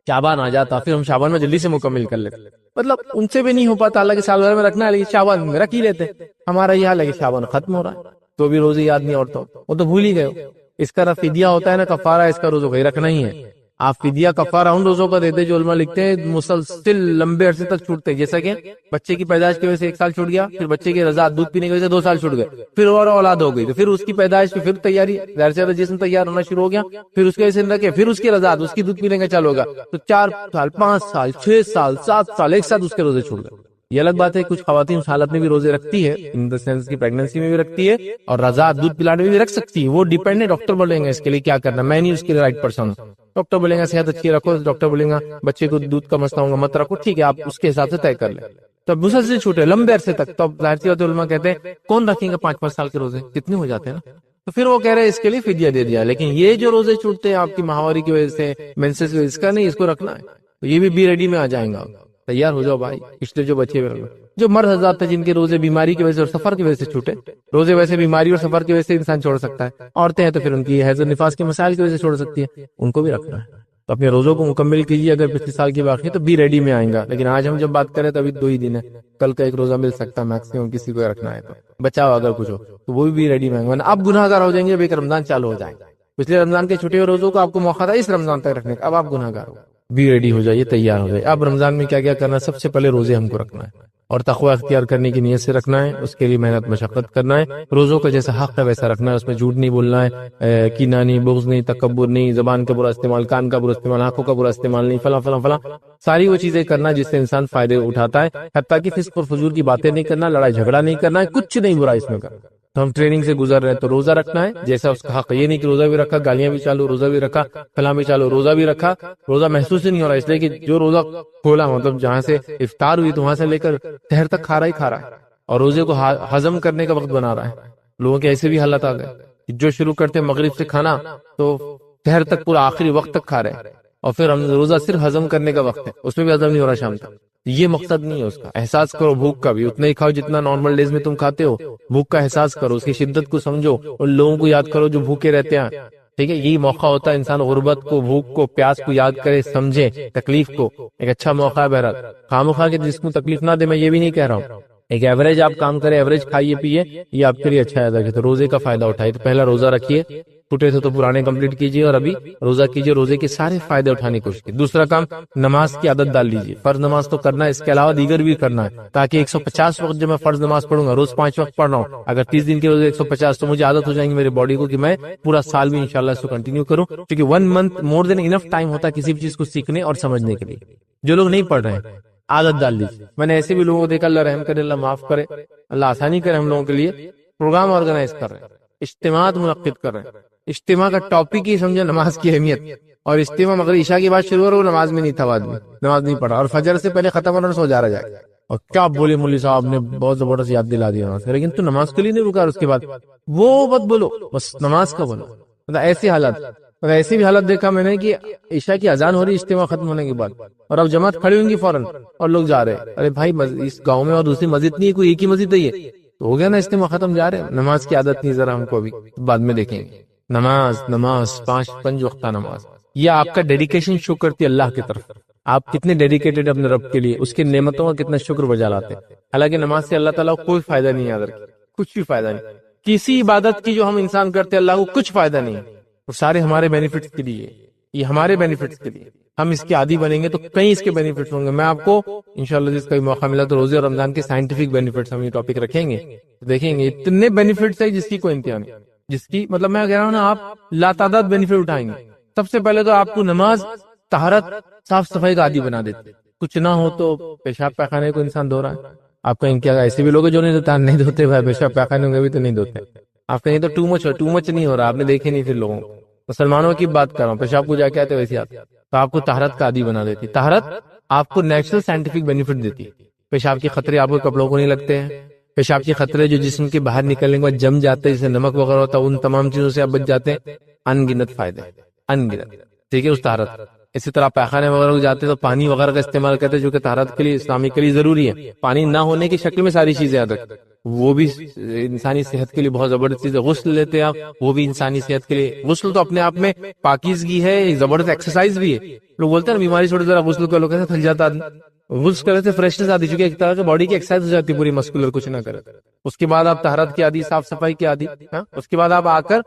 [SPEAKER 1] شعبان آ جاتا, پھر ہم شعبان میں جلدی سے مکمل کر لیتے. مطلب ان سے بھی نہیں ہو پاتا, اللہ کے سال بھر میں رکھنا ہے لیکن شعبان میں رکھ ہی لیتے. ہمارا یہ حال ہے کہ شعبان ختم ہو رہا ہے تو بھی روزے یاد نہیں, عورتوں وہ تو بھول ہی گئے. اس کا فدیہ ہوتا ہے نا, کفارہ, اس کا روزہ کوئی رکھنا ہی ہے. آپ فدیہ کفارہ ان روزوں کا دیتے جو علماء لکھتے ہیں مسلسل لمبے عرصے تک چھوٹتے ہیں, جیسا کہ بچے کی پیدائش کی وجہ سے 1 سال چھوٹ گیا, پھر بچے کی رضاعت دودھ پینے کی وجہ سے 2 سال چھوٹ گئے, پھر اور اولاد ہو گئی تو پھر اس کی پیدائش کی پھر تیاری, ظاہر سے جسم تیار ہونا شروع ہو گیا, پھر اس کی وجہ سے رکھے, پھر اس کی رضاعت, اس کی دودھ پینے کا چالو ہوگا, تو 4 سال 5 سال 6 سال 7 سال ایک ساتھ اس کے روزے چھوٹ گئے. یہ الگ بات ہے, کچھ خواتین اس حالت میں بھی روزے رکھتی ہے, ان دا سینس کی پریگننسی میں بھی رکھتی ہے, اور رضاعت دودھ پلانے میں بھی رکھ سکتی ہے. وہ ڈیپینڈ ہے, ڈاکٹر بولیں گے اس کے لیے کیا کرنا, میں نہیں اس کے لیے رائٹ پرسن ہوں. ڈاکٹر بولیں گا صحت اچھی رکھو, ڈاکٹر بولیں گا بچے کو دودھ کا مسئلہ ہوگا مت رکھو, ٹھیک ہے آپ اس کے حساب سے طے کر لیں. تو مسلسل چھوٹے لمبے عرصے تک, تو ظاہر سی بات علماء کہتے ہیں کون رکھیں گا 5-5 سال کے روزے, کتنے ہو جاتے ہیں نا. تو پھر وہ کہہ رہے ہیں اس کے لیے فدیہ دے دیا. لیکن یہ جو روزے چھوٹتے ہیں آپ کی ماہواری کی وجہ سے, مینسس کی وجہ سے, اس کا نہیں, اس کو رکھنا ہے. تو یہ بھی ریڈی میں آ جائیں گا, تیار ہو جاؤ بھائی. پچھلے جو بچے ہوئے جو مرد حضرات تھے جن کے روزے بیماری کی وجہ سے اور سفر کی وجہ سے چھوٹے, روزے ویسے بیماری اور سفر کی وجہ سے انسان چھوڑ سکتا ہے, عورتیں ہیں تو پھر ان کی حیض و نفاس کے مسائل کی وجہ سے چھوڑ سکتی ہیں, ان کو بھی رکھنا ہے. تو اپنے روزوں کو مکمل کیجیے. اگر پچھلے سال کی باقی ہے تو بھی ریڈی میں آئیں گا, لیکن آج ہم جب بات کریں تو ابھی 2 ہی دن ہے, کل کا 1 روزہ مل سکتا ہے میکسیمم, کسی کو رکھنا ہے تو بچاؤ. اگر کچھ ہو تو وہ بھی ریڈی میں آئیں گے, اب گناہ گار ہو جائیں گے جب ایک رمضان چالو ہو جائے. پچھلے رمضان کے چھوٹے روزوں کو آپ کو موقع تھا اس رمضان تک رکھنے کا, اب آپ گناہ گار ہو, بھی ریڈی ہو جائیے, تیار ہو جائے. اب رمضان میں کیا کیا کرنا ہے, سب سے پہلے روزے ہم کو رکھنا ہے, اور تقوی اختیار کرنے کی نیت سے رکھنا ہے، اس کے لیے محنت مشقت کرنا ہے، روزوں کا جیسا حق ہے ویسا رکھنا ہے، اس میں جھوٹ نہیں بولنا ہے، کینہ نہیں، بغض نہیں، تکبر نہیں، زبان کا برا استعمال، کان کا برا استعمال، آنکھوں کا برا استعمال نہیں، فلاں فلاں فلاں ساری وہ چیزیں کرنا جس سے انسان فائدے اٹھاتا ہے، حتیٰ کہ فسق اور فجور کی باتیں نہیں کرنا، لڑائی جھگڑا نہیں کرنا ہے، کچھ نہیں برا اس میں کرنا۔ تو ہم ٹریننگ سے گزر رہے ہیں تو روزہ رکھنا ہے جیسا اس کا حق، یہ نہیں کہ روزہ بھی رکھا گالیاں بھی چالو، روزہ بھی رکھا فلاں بھی چالو، روزہ بھی رکھا روزہ محسوس ہی نہیں ہو رہا، اس لیے کہ جو روزہ کھولا مطلب جہاں سے افطار ہوئی تو وہاں سے لے کر سحر تک کھا رہا ہے، اور روزے کو ہضم کرنے کا وقت بنا رہا ہے۔ لوگوں کے ایسے بھی حالت آ گئے کہ جو شروع کرتے مغرب سے کھانا تو سحر تک پورا آخری وقت تک کھا رہے، اور پھر ہم روزہ صرف ہضم کرنے کا وقت ہے، اس میں بھی ہضم نہیں ہو رہا شام تک۔ یہ مقصد نہیں ہے اس کا، احساس کرو بھوک کا بھی، اتنا ہی کھاؤ جتنا نارمل ڈیز میں تم کھاتے ہو، بھوک کا احساس کرو، اس کی شدت کو سمجھو، ان لوگوں کو یاد کرو جو بھوکے رہتے ہیں، ٹھیک ہے؟ یہی موقع ہوتا ہے انسان غربت کو، بھوک کو، پیاس کو یاد کرے، سمجھے، تکلیف کو، ایک اچھا موقع ہے۔ بہرحال خواہ کے جس کو تکلیف نہ دے، میں یہ بھی نہیں کہہ رہا ہوں، ایک ایوریج آپ کام کریں، ایوریج کھائیے پیئے، یہ آپ کے لیے اچھا ہے۔ تو روزے کا فائدہ اٹھائیے، تو پہلا روزہ رکھیے، ٹوٹے تھے تو پرانے کمپلیٹ کیجیے، اور ابھی روزہ کیجیے، روزے کے سارے فائدے اٹھانے کی کوشش کیجیے۔ دوسرا کام، نماز کی عادت ڈال لیجیے، فرض نماز تو کرنا ہے، اس کے علاوہ دیگر بھی کرنا ہے، تاکہ 150 وقت جب میں فرض نماز پڑھوں گا، روز 5 وقت پڑھ رہا ہوں، اگر 30 دن کے روزے 150 تو مجھے عادت ہو جائیں گی میری باڈی کو کہ میں پورا سال بھی انشاءاللہ اس کو کنٹینیو کروں، کیونکہ 1 منتھ مور دین انف ٹائم ہوتا ہے کسی بھی چیز کو سیکھنے اور سمجھنے کے لیے۔ جو لوگ نہیں پڑھ رہے ہیں عادت ڈال لیجیے۔ میں نے ایسے بھی لوگوں کو دیکھا، اللہ رحم کرے، اللہ معاف کرے، اللہ آسانی کرے، ہم لوگوں کے لیے پروگرام آرگنائز کر رہے ہیں، اجتماعات منعقد کر رہے ہیں، اجتماع کا ٹاپک ہی سمجھے نماز کی اہمیت، اور اجتماع مغرب عشاء کی بات شروع ہو رہا، وہ نماز میں نہیں تھا، آدمی نماز نہیں پڑھا، اور فجر سے پہلے ختم ہونا سو جا رہا جائے، اور کیا بولے مولوی صاحب نے بہت زبردست یاد دلا دیا نماز، لیکن تو نماز کے لیے نہیں رکا، اس کے بعد وہ مت بولو، بس نماز کا بولو۔ ایسی حالت، ایسی بھی حالت دیکھا میں نے کہ عشاء کی اذان ہو رہی اجتماع ختم ہونے کے بعد، اور اب جماعت کھڑی ہوں گی فوراً، اور لوگ جا رہے ہیں، ارے بھائی اس گاؤں میں اور دوسری مسجد نہیں ہے، کوئی ایک ہی مسجد ہے، یہ تو ہو گیا نا اجتماع ختم، جا رہے ہیں۔ نماز کی عادت نہیں، ذرا ہم کو ابھی بعد میں دیکھیں گے۔ نماز 5 وقتہ نماز، یہ آپ کا ڈیڈیکیشن شو کرتی ہے اللہ کی طرف، آپ کتنے ڈیڈیکیٹڈ اپنے رب کے لیے، اس کی نعمتوں کا کتنا شکر بجا لاتے ہیں۔ حالانکہ نماز سے اللہ تعالیٰ کو کوئی فائدہ نہیں، یاد رکھیں، کچھ بھی فائدہ نہیں، کسی عبادت کی جو ہم انسان کرتے ہیں اللہ کو کچھ فائدہ نہیں، وہ سارے ہمارے بینیفٹس کے لیے، یہ ہمارے بینیفٹس کے لیے، ہم اس کے عادی بنیں گے تو کئی اس کے بینیفٹس ہوں گے۔ میں آپ کو انشاءاللہ جس کا بھی موقع ملا تو روزے اور رمضان کے سائنٹیفک بینیفٹس ہم یہ ٹاپک رکھیں گے، دیکھیں گے اتنے بینیفٹس ہیں جس کی کوئی انتہا نہیں، جس کی مطلب میں کہہ رہا ہوں نا، آپ لاتعداد بینیفٹ اٹھائیں گے۔ سب سے پہلے تو آپ کو نماز، طہارت، صاف صفائی کا عادی بنا دیتے، کچھ نہ ہو تو پیشاب پیخانے کو انسان دھو رہا ہے، آپ کہیں کیا ایسے بھی لوگ جو نہیں دھوتے بھائی، پیشاب پیخانے کو بھی تو نہیں دھوتے، آپ کہیں تو ٹو مچ نہیں ہو رہا، آپ نے دیکھے نہیں، پھر لوگوں کو مسلمانوں کی بات کر رہا ہوں، پیشاب کو جا کے آتے ویسے آتے، تو آپ کو طہارت کا عادی بنا دیتی۔ طہارت آپ کو نیچرل سائنٹیفک بینیفٹ دیتی ہے، پیشاب کے خطرے آپ کو کپڑوں کو نہیں لگتے ہیں، پیشاب کے خطرے جو جسم کے باہر نکلنے کے بعد جم جاتے ہیں، جیسے نمک وغیرہ ہوتا ہے، ان تمام چیزوں سے آپ بچ جاتے ہیں، ان گنت فائدے، ان گنت، ٹھیک ہے، اس طہارت۔ اسی طرح پیخانے وغیرہ کو جاتے ہیں تو پانی وغیرہ کا استعمال کرتے ہیں، جو کہ طہارت کے لیے، اسلامی کے لیے ضروری ہے، پانی نہ ہونے کی شکل میں ساری چیزیں یاد رکھیں، وہ بھی انسانی صحت کے لیے بہت زبردست چیز ہے۔ غسل لیتے ہیں آپ، وہ بھی انسانی صحت کے لیے، غسل تو اپنے آپ میں پاکیزگی ہے، ایک زبردست ایکسرسائز بھی ہے۔ لوگ بولتے ہیں نا بیماری چھوڑے ذرا غسل کر لو، کیسے تھک جاتا آدمی، غسل کرنے سے فریشنس آتی، چونکہ ایک طرح سے باڈی کی ایکسرسائز ہو جاتی ہے پوری مسکولر، کچھ نہ کرے۔ اس کے بعد آپ طہارت کی عادی، صاف صفائی کی عادی، اس کے بعد آپ آ کر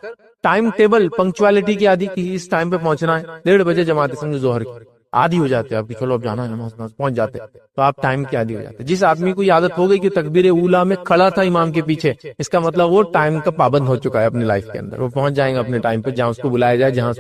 [SPEAKER 1] ٹائم ٹیبل، پنکچوالٹی کی عادی، کہ اس ٹائم پہ پہنچنا ہے، 1:30 بجے جماعت ہے، سمجھو ظہر کی، عادی ہو جاتے ہیں آپ کی، چلو اب جانا ہے نماز پہنچ جاتے ہیں، تو آپ ٹائم کی عادی ہو جاتے ہیں۔ جس آدمی کو یہ عادت ہو گئی کہ تکبیر اولیٰ میں کھڑا تھا امام کے پیچھے، اس کا مطلب وہ ٹائم کا پابند ہو چکا ہے اپنی لائف کے اندر، وہ پہنچ جائیں گے اپنے ٹائم پہ، جہاں اس کو بلایا جائے، جہاں